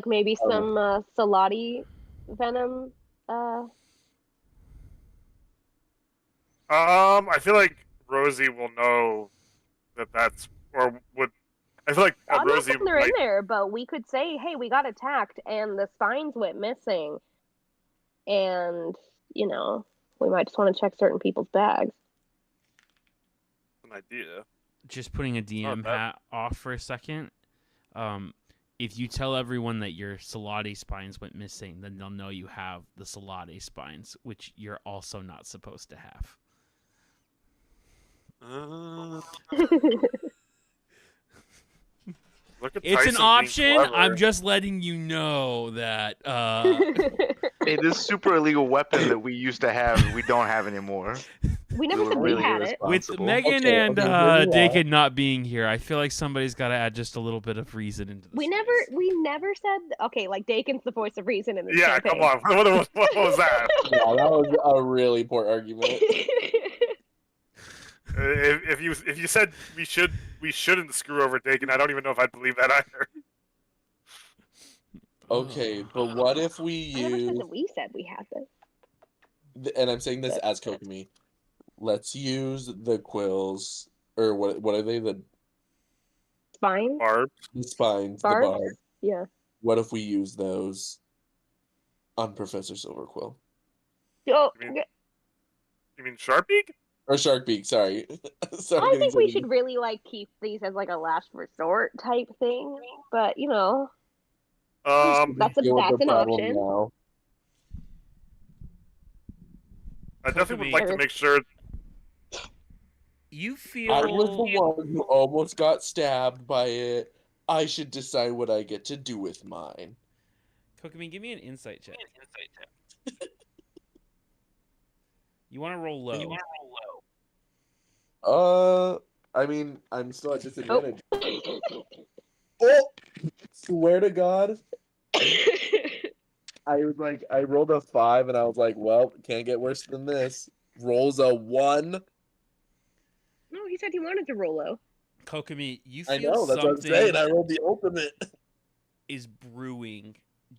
Maybe Oh. some Salati venom. I feel like Rosie will know that that's or would. I feel like I'm not Rosie saying they're might. in there, but we could say, hey, we got attacked and the spines went missing. And, we might just want to check certain people's bags. An idea. Just putting a DM hat off for a second. If you tell everyone that your Salati spines went missing, then they'll know you have the Salati spines, which you're also not supposed to have. Look at It's Tyson an being option. clever. I'm just letting you know that. Hey, this super illegal weapon that we used to have, we don't have anymore. We never were said we really had it. With irresponsible. Megan Okay, and okay, hear me out. Dakin not being here, I feel like somebody's got to add just a little bit of reason into this. We never said, okay, like Dakin's the voice of reason in this Yeah, campaign. come on. What was that? yeah, that was a really poor argument. If you said we shouldn't screw over Dakin, I don't even know if I'd believe that either. Okay, but what if we I never said use that we said we had this. and I'm saying this as Kokomi. Let's use the quills or what are they the Spines? Barb. spines, the Barbs? barb. Yeah. What if we use those on Professor Silverquill? Oh, You mean Sharpie? Or Sharkbeak, sorry. Sorry, I getting think we silly. should really keep these as a last resort type thing. But that's Deal with the an problem option. now. I definitely would Kokomi. like to make sure. You feel I was the one who almost got stabbed by it. I should decide what I get to do with mine. Kokomi, give me an insight check. You want to roll low. I mean, I'm still at disadvantage. Oh, swear to God. I rolled a 5 and I was like, well, can't get worse than this. Rolls a 1. No, he said he wanted to roll low. Kokomi, you I feel know, that's what I'm something saying. I rolled the ultimate. is brewing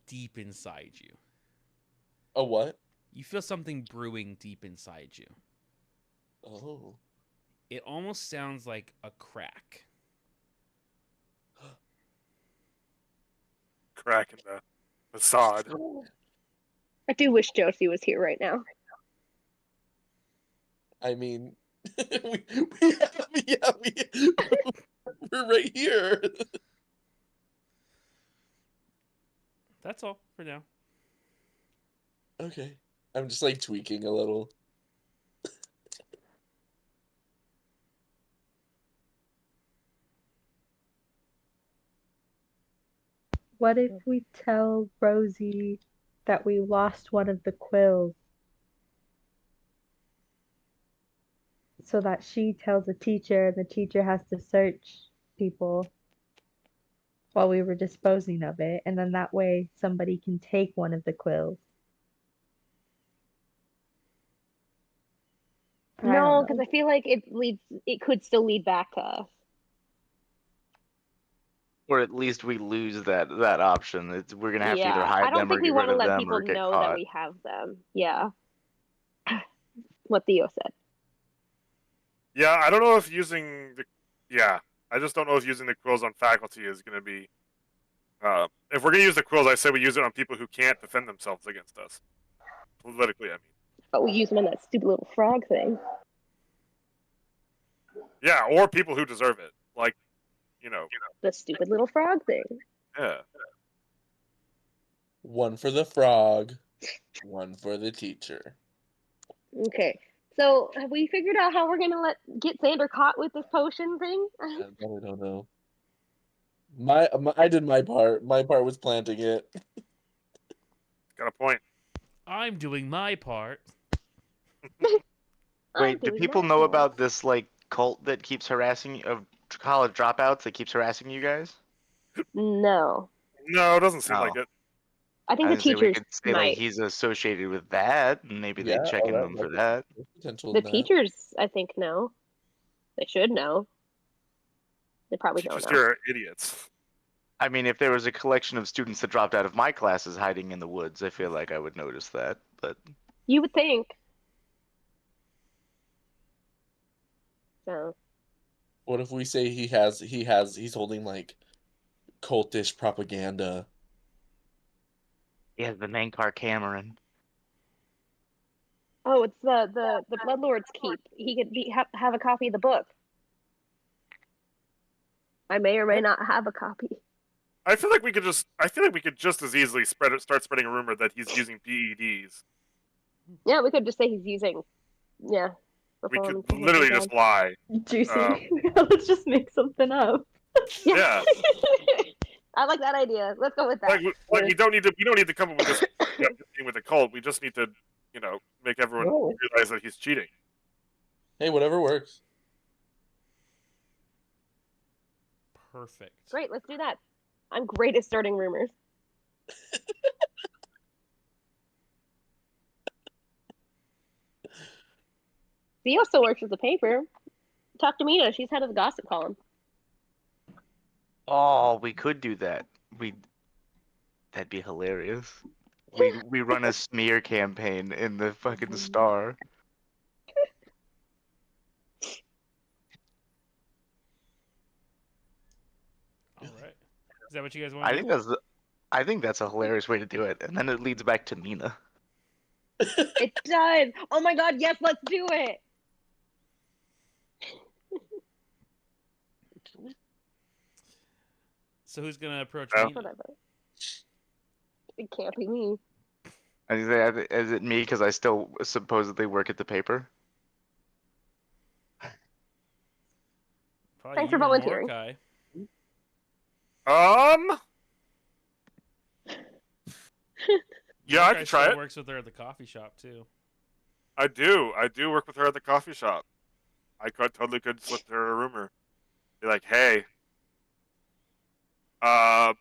deep inside you. A what? You feel something brewing deep inside you. Oh. It almost sounds like a crack. Crack in the facade. I do wish Josie was here right now. I mean, we're right here. That's all for now. Okay. I'm just tweaking a little. What if we tell Rosie that we lost one of the quills so that she tells the teacher and the teacher has to search people while we were disposing of it, and then that way somebody can take one of the quills? I don't No, know. because I feel like it could still lead back to us. Or at least we lose that option. We're gonna have to either Yeah, I hide don't them or think we get want rid to of let them people or get know that caught. we have them. Yeah. What Theo said. Yeah, I don't know if using the. Yeah, I just don't know if using the quills on faculty is going to be. If we're going to use the quills, I say we use it on people who can't defend themselves against us. Politically, I mean. But we use them on that stupid little frog thing. Yeah, or people who deserve it. Like, The stupid little frog thing. yeah. One for the frog, one for the teacher. Okay. So have we figured out how we're gonna get Xander caught with this potion thing? I really don't know. I did my part. My part was planting it. Got a point. I'm doing my part. Wait, do people know about this like cult that keeps harassing of college dropouts that keeps harassing you guys? No. No, it doesn't seem like Oh. it. I think I the was gonna say we teachers could say like might. he's associated with that, and maybe they Yeah, check all in right, them for that's- that. there's potential The in that. teachers, I think, know. They should know. They probably Teachers don't know. here are idiots. I mean, if there was a collection of students that dropped out of my classes hiding in the woods, I feel like I would notice that. But You would think. So What if we say he's holding like cultish propaganda? yeah, the Nankar Cameron. oh, it's the Bloodlord's keep. He could have a copy of the book. I may or may not have a copy. I feel like we could just as easily start spreading a rumor that he's using PEDs. Yeah, we could just say he's using. Yeah. We could performance literally enhancing just lie. Juicy. Let's just make something up. drugs. Yeah. I like that idea. Let's go with that. Like we don't need to come up with this thing with a cult. We just need to, make everyone No. realize that he's cheating. Hey, whatever works. Perfect. Great, let's do that. I'm great at starting rumors. Theo still works at the paper. Talk to Mina. She's head of the gossip column. Oh, we could do that. That'd be hilarious. We run a smear campaign in the fucking Star. All right. Is that what you guys want to do? I think that's a hilarious way to do it, and then it leads back to Mina. It does. Oh my god, yes, let's do it. So who's gonna approach Oh. me? Whatever. It can't be me. Is it me because I still supposedly work at the paper? Probably Thanks for you or volunteering. Mordecai. Yeah, I Mordecai could try still it. Works with her at the coffee shop too. I do work with her at the coffee shop. I totally could slip her a rumor. Be like, hey,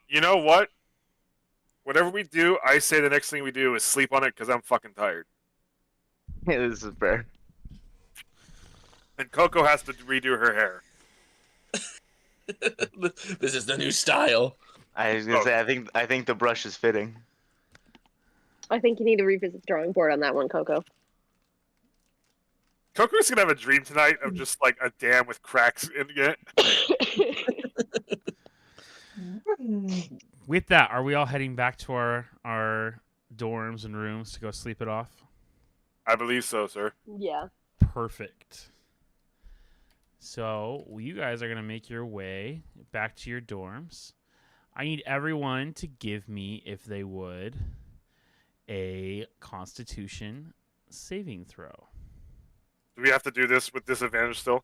you know what? Whatever we do, I say the next thing we do is sleep on it because I'm fucking tired. Yeah, this is fair. And Coco has to redo her hair. This is the new style. I was gonna say I think the brush is fitting. I think you need to revisit the drawing board on that one, Coco. Coco's gonna have a dream tonight of just like a dam with cracks in it. With that, are we all heading back to our dorms and rooms to go sleep it off? I believe so, sir. Yeah. Perfect. So you guys are gonna make your way back to your dorms. I need everyone to give me, if they would, a Constitution saving throw. Do we have to do this with disadvantage still?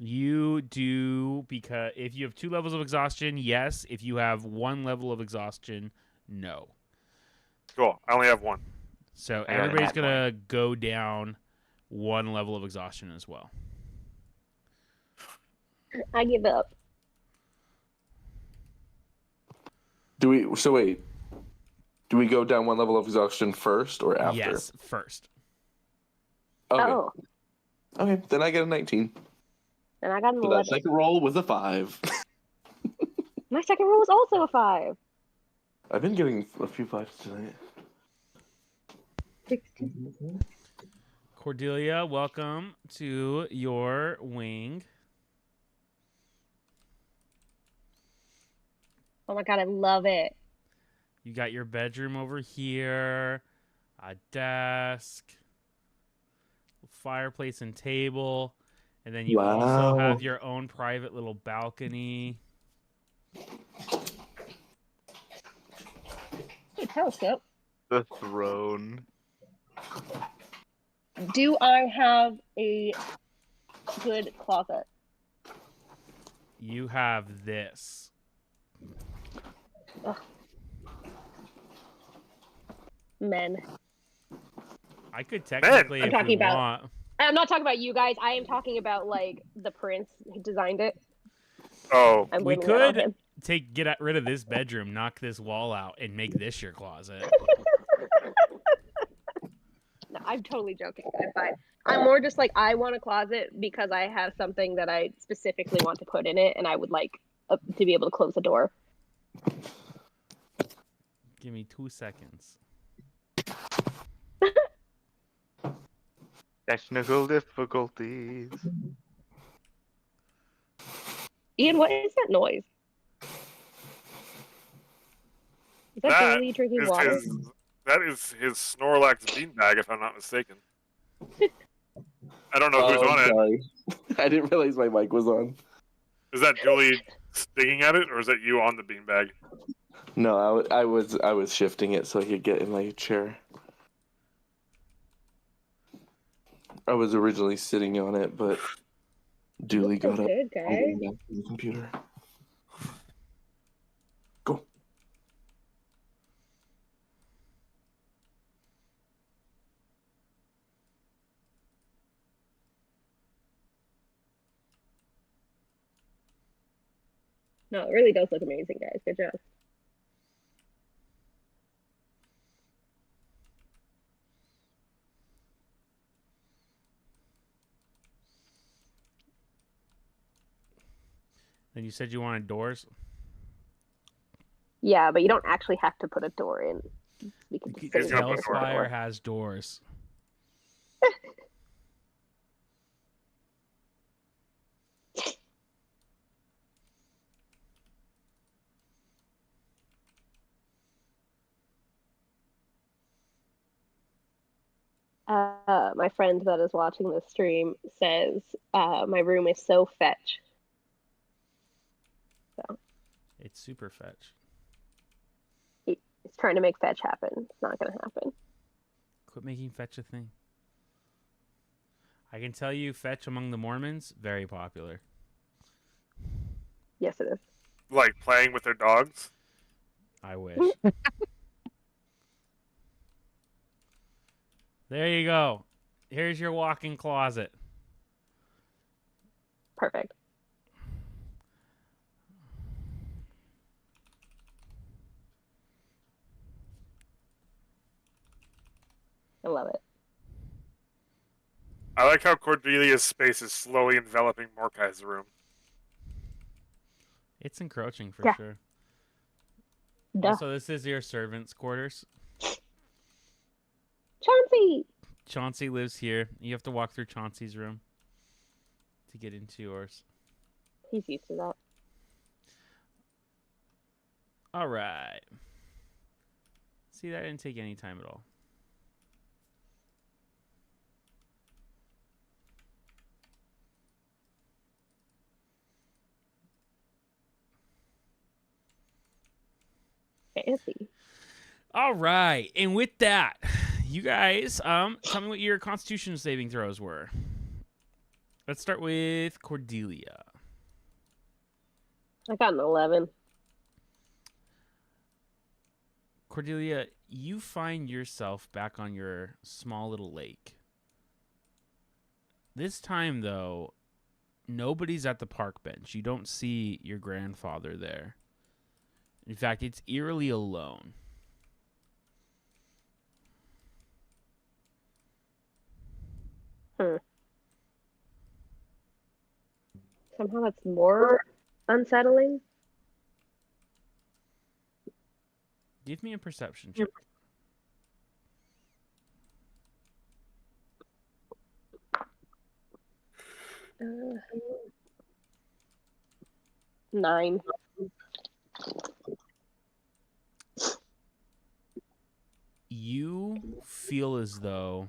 You do, because if you have 2 levels of exhaustion, yes. If you have 1 level of exhaustion, no. Cool. I only have 1. So I got an everybody's at gonna go down 1 level of exhaustion as well. I give up. Wait. Do we go down 1 level of exhaustion first or after? Yes, first. Okay. Oh. Okay, then I get a 19. And I got an So that 11. second roll was a 5. My second roll was also a 5. I've been getting a few 5s tonight. 16. Cordelia, welcome to your wing. Oh my god, I love it. You got your bedroom over here, a desk, fireplace and table, and then you also Wow. have your own private little balcony. Hey, telescope. The throne. Do I have a good closet? You have this. Men. I could technically, I'm if we talking about- want. I'm not talking about you guys. I am talking about like the prince who designed it. Oh, I'm We blaming that on could him. get rid of this bedroom, knock this wall out, and make this your closet. No, I'm totally joking. I'm fine. I'm more just like I want a closet because I have something that I specifically want to put in it, and I would like to be able to close the door. Give me 2 seconds. Technical difficulties. Ian, what is that noise? Is that that Julie drinking is water? that is his Snorlax beanbag, if I'm not mistaken. I don't know who's on it. Sorry. I didn't realize my mic was on. Is that Julie stinging at it, or is that you on the beanbag? No, I was shifting it so I could get in my chair. I was originally sitting on it, but Dooley got up Good, and guys. went back to the computer. Go. No, it really does look amazing, guys. Good job. And you said you wanted doors? Yeah, but you don't actually have to put a door in. We can just He's say there's gonna a put door. a door. Hellspire has doors. My friend that is watching this stream says my room is so fetch. So It's super fetch. it's trying to make fetch happen. It's not going to happen. Quit making fetch a thing. I can tell you, fetch among the Mormons, very popular. Yes, it is. Like playing with their dogs? I wish. There you go. Here's your walk-in closet. Perfect. I love it. I like how Cordelia's space is slowly enveloping Mordecai's room. It's encroaching for Yeah. sure. Duh. Also, this is your servants' quarters. Chauncey! Chauncey lives here. You have to walk through Chauncey's room to get into yours. He's used to that. All right. See, that didn't take any time at all. Fancy. All right. And with that, you guys, tell me what your Constitution saving throws were. Let's start with Cordelia. I got an 11. Cordelia, you find yourself back on your small little lake. This time, though, nobody's at the park bench. You don't see your grandfather there. In fact, it's eerily alone. Somehow that's more unsettling. Give me a perception check. Uh, 9. You feel as though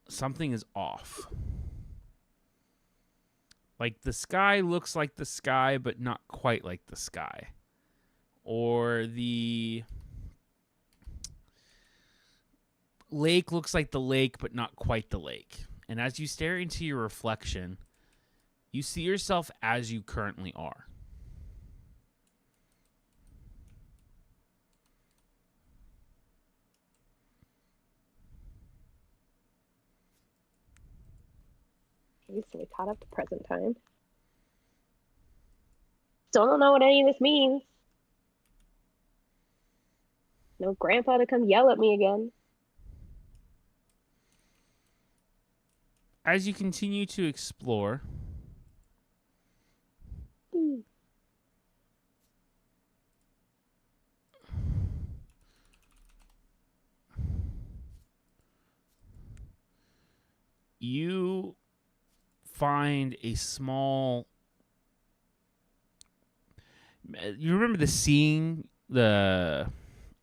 something is off. Like the sky looks like the sky, but not quite like the sky. Or the lake looks like the lake, but not quite the lake. And as you stare into your reflection, you see yourself as you currently are. Okay, so we caught up to present time. Still don't know what any of this means. No grandpa to come yell at me again. As you continue to explore, you find a small. You remember the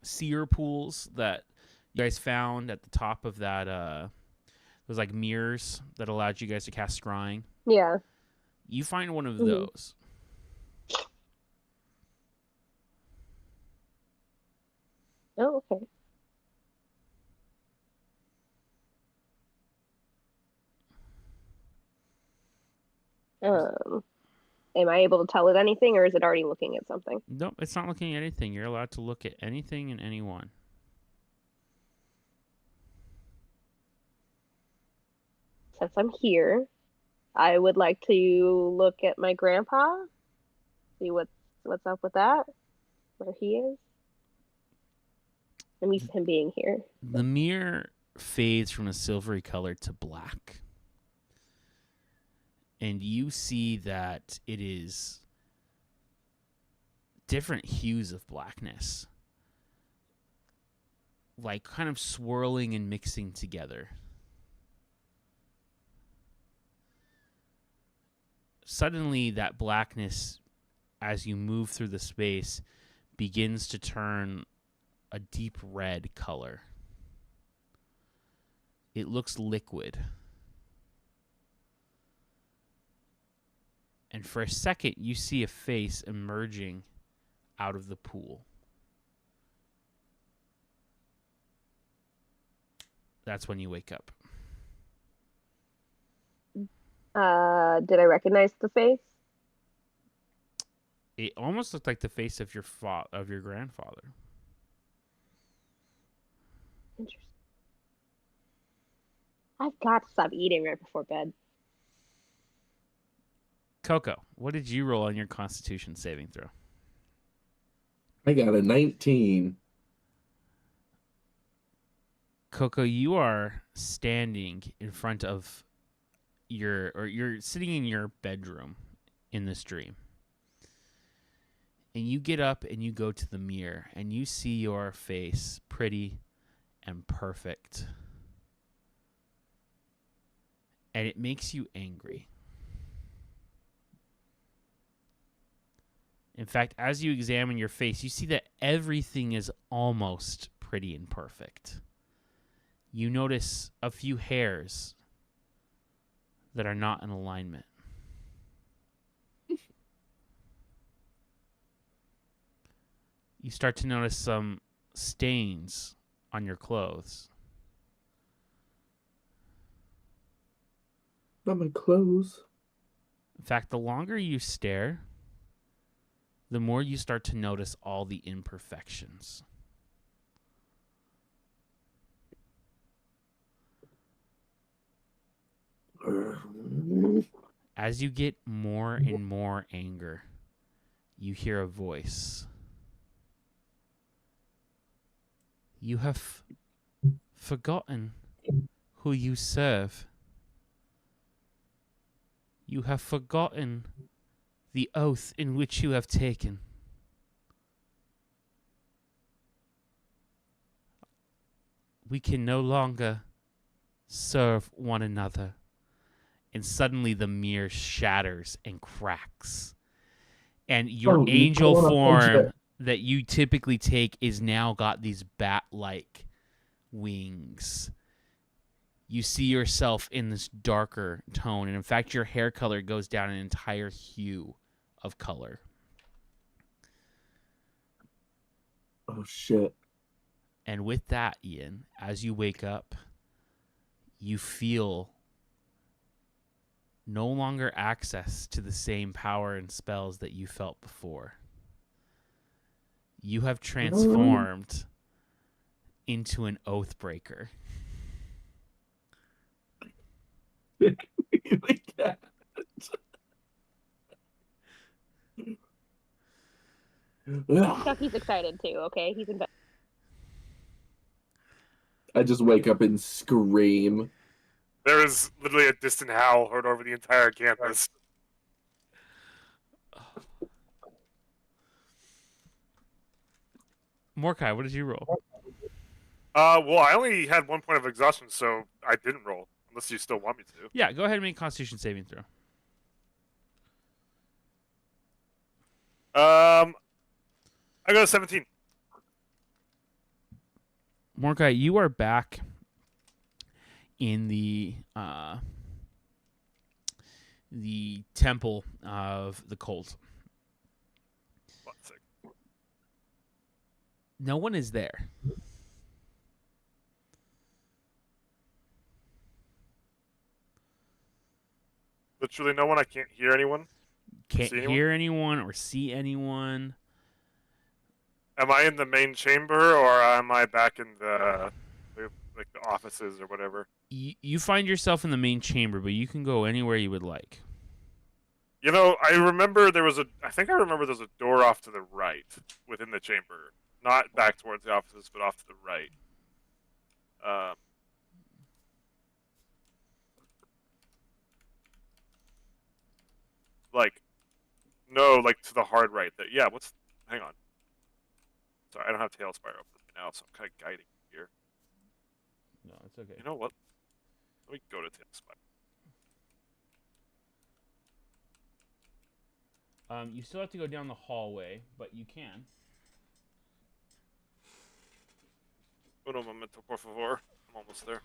seer pools that you guys found at the top of that those like mirrors that allowed you guys to cast scrying? Yeah. You find one of Mhm. those. Oh, okay. Am I able to tell it anything, or is it already looking at something? Nope, it's not looking at anything. You're allowed to look at anything and anyone. Since I'm here, I would like to look at my grandpa, see what's up with that, where he is. I'm used to him being here. The mirror fades from a silvery color to black. And you see that it is different hues of blackness, like kind of swirling and mixing together. Suddenly, that blackness, as you move through the space, begins to turn a deep red color. It looks liquid. And for a second, you see a face emerging out of the pool. That's when you wake up. Did I recognize the face? It almost looked like the face of your grandfather. Interesting. I've got to stop eating right before bed. Coco, what did you roll on your Constitution saving throw? I got a 19. Coco, you are standing in front of you're sitting in your bedroom in this dream. And you get up and you go to the mirror and you see your face pretty and perfect. And it makes you angry. In fact, as you examine your face, you see that everything is almost pretty and perfect. You notice a few hairs that are not in alignment. You start to notice some stains on your clothes. Not my clothes. In fact, the longer you stare, the more you start to notice all the imperfections. As you get more and more anger, you hear a voice. You have forgotten who you serve. You have forgotten the oath in which you have taken. We can no longer serve one another. And suddenly the mirror shatters and cracks. And your angel form that you typically take is now got these bat-like wings. You see yourself in this darker tone, and in fact, your hair color goes down an entire hue of color. Oh, shit. And with that, Ian, as you wake up, you feel no longer access to the same power and spells that you felt before. You have transformed into an Oathbreaker. Chucky's excited too. Okay, he's invested. I just wake up and scream. There is literally a distant howl heard over the entire campus. Mordecai, what did you roll? Well, I only had 1 point of exhaustion, so I didn't roll. Unless you still want me to. Yeah, go ahead and make a Constitution saving throw. I got a 17. Mordecai, you are back in the temple of the cult. 1 second. No one is there. Literally no one. I can't hear anyone. Can't See anyone? hear anyone or see anyone. Am I in the main chamber, or am I back in the like the offices or whatever? You find yourself in the main chamber, but you can go anywhere you would like. You know, I remember there was I think I remember there's a door off to the right within the chamber, not back towards the offices, but off to the right. Like, no, like to the hard right. There. Yeah. Hang on. Sorry, I don't have Tailspire open right now, so I'm kind of guiding here. No, it's okay. You know what? Let me go to Tailspire. You still have to go down the hallway, but you can. Uno momento, por favor. I'm almost there.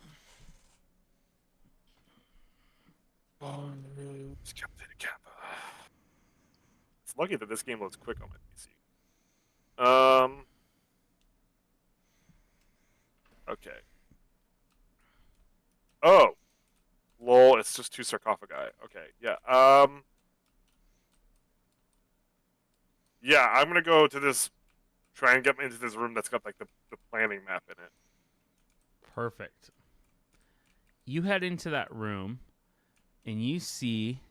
It's Captain Kappa. It's lucky that this game loads quick on my PC. Okay. Oh. Lol, it's just 2 sarcophagi. Okay, yeah. Yeah, I'm gonna go to this. Try and get into this room that's got like the planning map in it. Perfect. You head into that room, and you see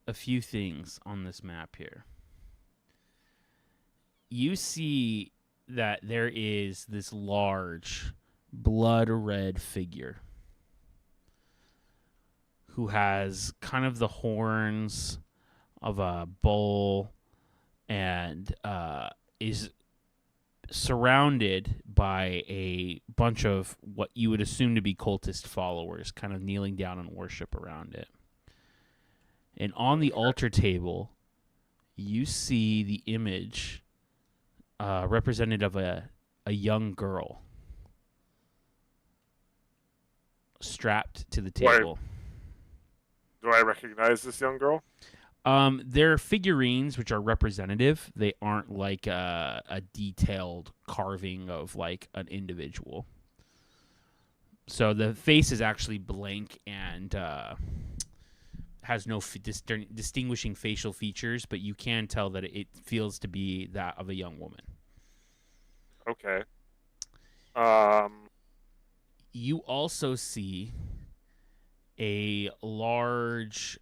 a few things on this map here. You see that there is this large, blood red figure who has kind of the horns of a bull and is surrounded by a bunch of what you would assume to be cultist followers kind of kneeling down in worship around it. And on the altar table, you see the image representative of a young girl strapped to the table. Do I recognize this young girl? They're figurines which are representative. They aren't like a detailed carving of like an individual. So the face is actually blank and has no distinguishing facial features, but you can tell that it feels to be that of a young woman. Okay. You also see a large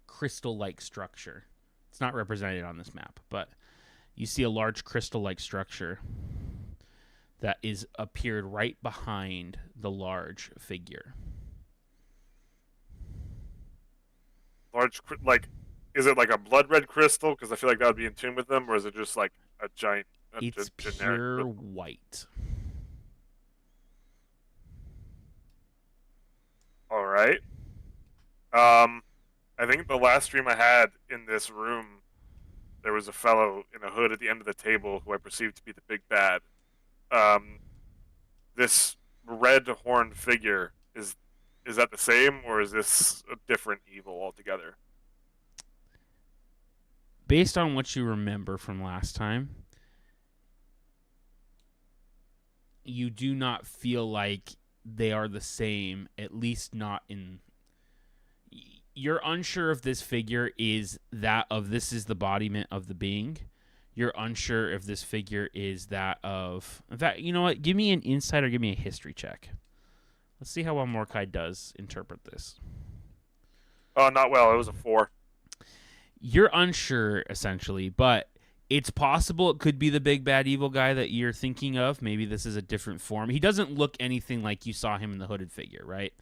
crystal-like structure. It's not represented on this map, but you see a large crystal-like structure that is appeared right behind the large figure. Is it like a blood red crystal? Because I feel like that would be in tune with them, or is it just like a giant, It's generic pure crystal? white. All right. I think the last stream I had in this room, there was a fellow in a hood at the end of the table who I perceived to be the big bad. This red horned figure is that the same, or is this a different evil altogether? Based on what you remember from last time, you do not feel like they are the same, at least not in... You're unsure if this figure is that of this is the embodiment of the being. You're unsure if this figure is that of... In fact, you know what? Give me an insight or give me a history check. Let's see how well Mordecai does interpret this. Oh, not well. It was a 4. You're unsure, essentially, but it's possible it could be the big bad evil guy that you're thinking of. Maybe this is a different form. He doesn't look anything like you saw him in the hooded figure, right?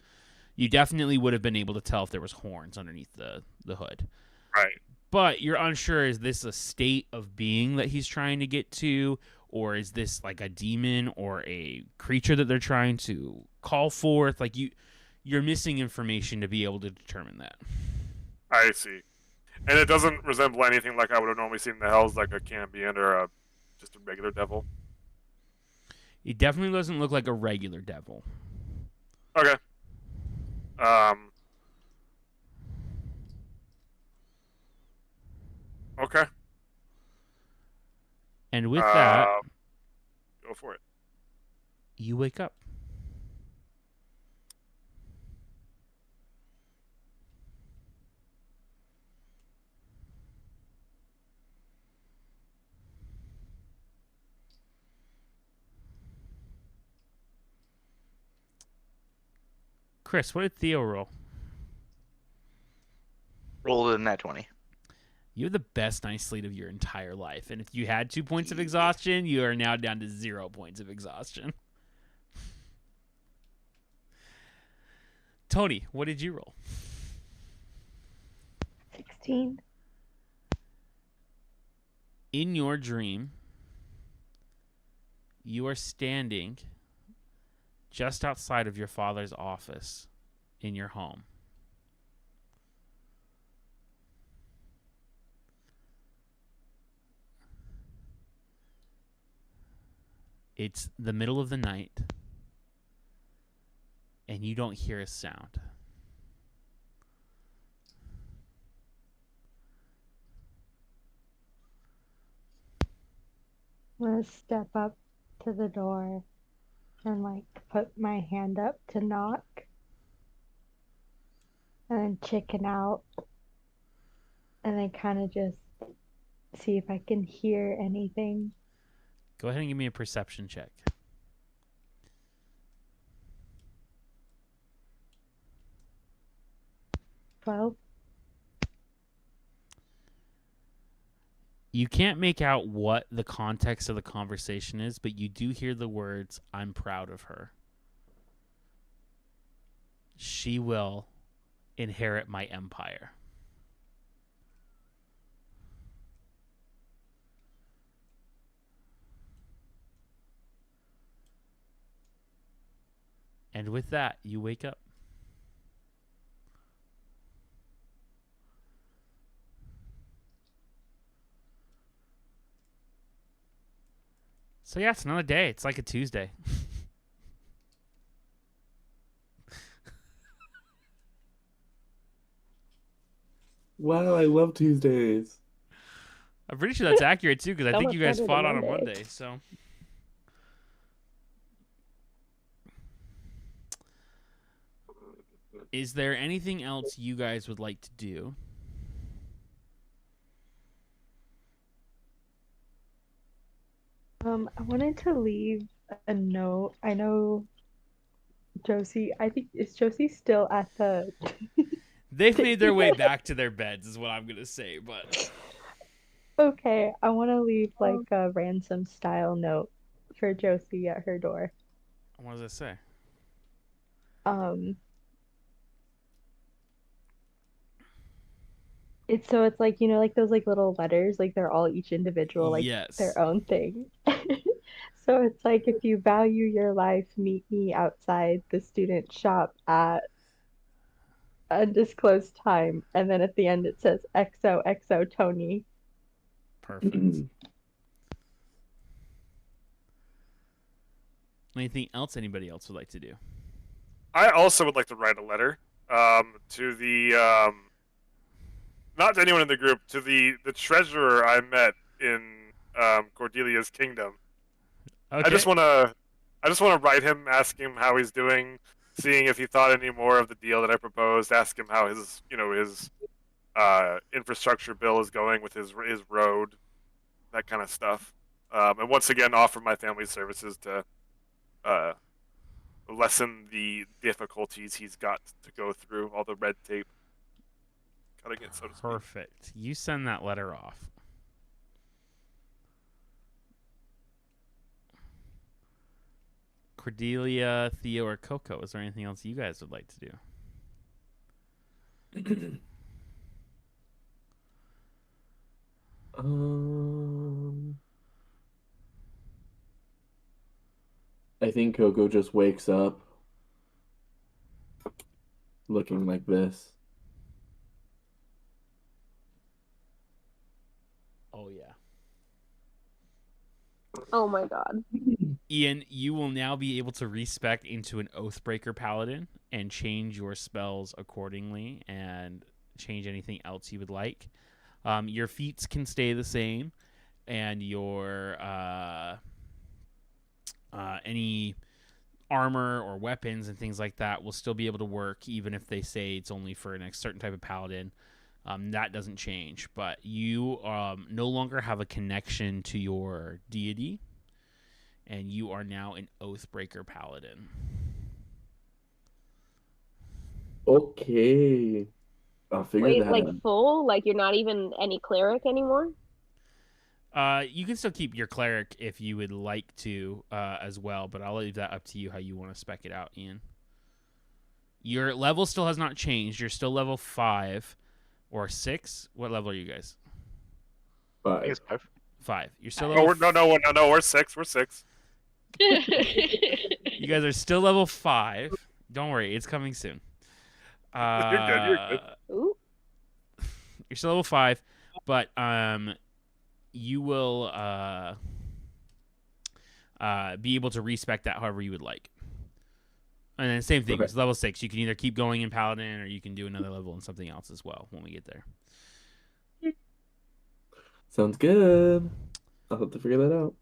You definitely would have been able to tell if there was horns underneath the hood. Right. But you're unsure, is this a state of being that he's trying to get to, or is this like a demon or a creature that they're trying to call forth? Like you're missing information to be able to determine that. I see. And it doesn't resemble anything like I would have normally seen in the Hells, like a Cambion or just a regular devil. It definitely doesn't look like a regular devil. Okay. Okay. And with that, go for it. you wake up. Chris, what did Theo roll? Rolled in that 20. You have the best night's sleep of your entire life. And if you had 2 points of exhaustion, you are now down to 0 points of exhaustion. Tony, what did you roll? 16. In your dream, you are standing just outside of your father's office in your home. It's the middle of the night, and you don't hear a sound. I'm gonna step up to the door and like put my hand up to knock and then chicken out and then kind of just see if I can hear anything. Go ahead and give me a perception check. Well, You can't make out what the context of the conversation is, but you do hear the words, "I'm proud of her. She will inherit my empire." And with that, you wake up. So yeah, it's another day. It's like a Tuesday. Wow, I love Tuesdays. I'm pretty sure that's accurate too, because I So think much you guys better fought than on a Monday. Monday. So is there anything else you guys would like to do? I wanted to leave a note. I know Josie, I think, is Josie still at the... They've made their way back to their beds, is what I'm gonna say. But Okay, I want to leave like a ransom style note for Josie at her door. What does it say? It's like, you know, like those like little letters, like they're all each individual, like Yes. their own thing. So it's like, if you value your life, meet me outside the student shop at undisclosed time. And then at the end it says XOXO Tony. Perfect. Anything else anybody else would like to do? I also would like to write a letter to the not to anyone in the group, to the treasurer I met in Cordelia's kingdom. Okay. I just want to write him, ask him how he's doing, seeing if he thought any more of the deal that I proposed, ask him how his infrastructure bill is going with his road, that kind of stuff. And once again, offer my family's services to lessen the difficulties he's got to go through, all the red tape. Cutting it, so to speak. Perfect. You send that letter off. Cordelia, Theo, or Coco, is there anything else you guys would like to do? I think Coco just wakes up looking like this. Oh, yeah. Oh my god. Ian, you will now be able to respec into an Oathbreaker Paladin and change your spells accordingly and change anything else you would like. Your feats can stay the same, and your any armor or weapons and things like that will still be able to work, even if they say it's only for a certain type of paladin. That doesn't change, but you no longer have a connection to your deity, and you are now an Oathbreaker Paladin. Okay. I'll figure Wait, that like out. full? Like you're not even any cleric anymore? You can still keep your cleric if you would like to as well, but I'll leave that up to you how you want to spec it out, Ian. Your level still has not changed. You're still level 5 or 6. What level are you guys? I think 5. it's 5. 5. You're still No, level no, we're 6. We're 6. You guys are still level 5. Don't worry, it's coming soon. You're good. You're good. Ooh. You're still level 5, but you will be able to respec that however you would like. And then same thing, Okay. it's level 6. You can either keep going in Paladin or you can do another level in something else as well when we get there. Sounds good. I'll have to figure that out.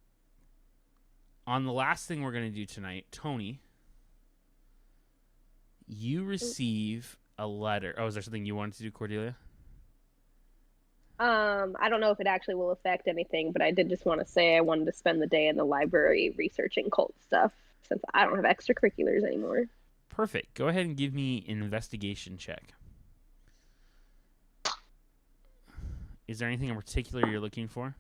On the last thing we're going to do tonight, Tony, you receive a letter. Oh, is there something you wanted to do, Cordelia? I don't know if it actually will affect anything, but I did just want to say I wanted to spend the day in the library researching cult stuff since I don't have extracurriculars anymore. Perfect. Go ahead and give me an investigation check. Is there anything in particular you're looking for?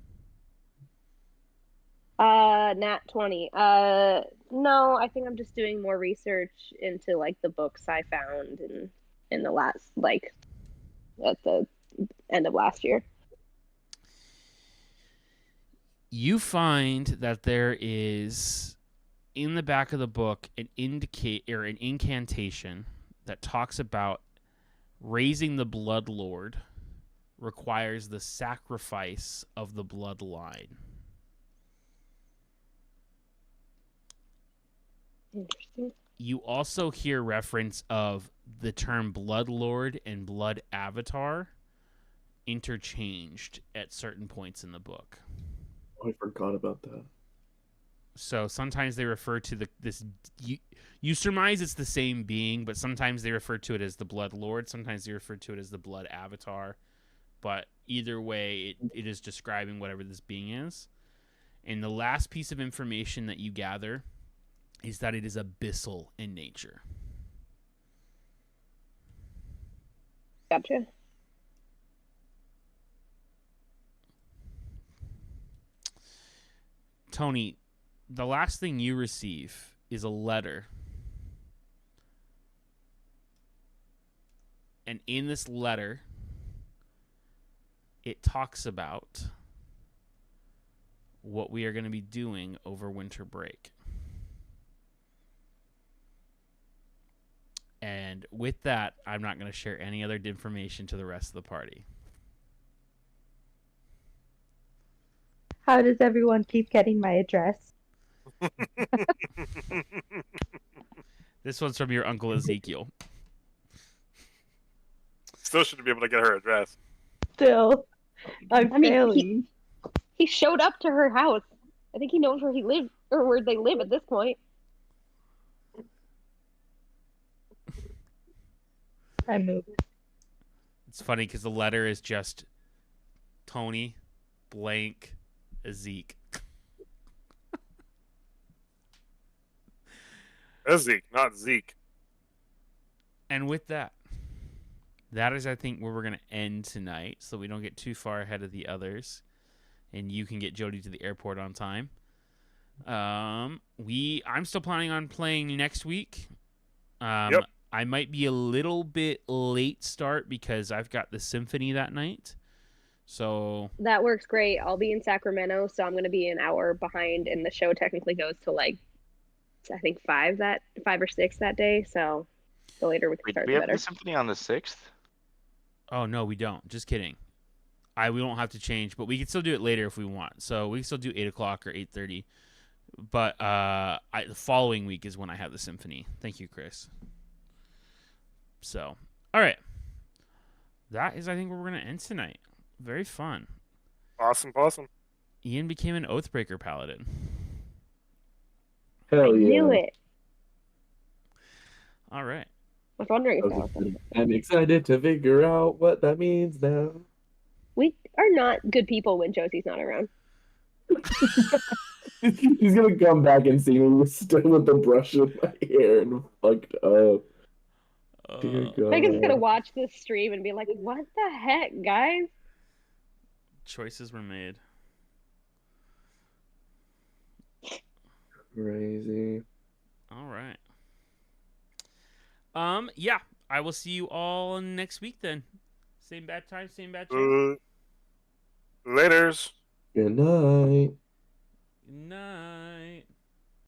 Nat 20. No, I think I'm just doing more research into like the books I found in the last, like, at the end of last year. You find that there is in the back of the book an incantation that talks about raising the Blood Lord requires the sacrifice of the bloodline. Interesting. You also hear reference of the term Blood Lord and Blood Avatar interchanged at certain points in the book. Oh, I forgot about that. So sometimes they refer to you surmise it's the same being, but sometimes they refer to it as the Blood Lord. Sometimes they refer to it as the Blood Avatar. But either way, it is describing whatever this being is. And the last piece of information that you gather is that it is abyssal in nature. Gotcha. Tony, the last thing you receive is a letter. And in this letter, it talks about what we are going to be doing over winter break. And with that, I'm not going to share any other information to the rest of the party. How does everyone keep getting my address? This one's from your Uncle Ezekiel. Still shouldn't be able to get her address. Still, I'm I mean, failing. he showed up to her house. I think he knows where he lives or where they live at this point. I moved. It's funny because the letter is just Tony blank Zeke. Zeke, not Zeke. And with that, that is, I think, where we're going to end tonight so we don't get too far ahead of the others and you can get Jody to the airport on time. I'm still planning on playing next week. Yep. I might be a little bit late start because I've got the symphony that night. So That works great. I'll be in Sacramento, so I'm going to be an hour behind, and the show technically goes to like, I think 5 or 6 that day. So the later we can Wait, start, we the have better. the symphony on the 6th? Oh no, we don't. Just kidding. We don't have to change, but we can still do it later if we want. So we can still do 8:00 or 8:30. But the following week is when I have the symphony. Thank you, Chris. So, all right. That is, I think, where we're gonna end tonight. Very fun. Awesome. Ian became an Oathbreaker paladin. Hell I yeah. knew it. All right. I was wondering if that was something. I'm excited to figure out what that means now. We are not good people when Josie's not around. He's gonna come back and see me still with the brush in my hair and fucked up. Dear God. Megan's gonna watch this stream and be like, "What the heck, guys?" Choices were made. Crazy. All right. Yeah, I will see you all next week then. Same bad time, same bad channel. Laters. Good night. Good night.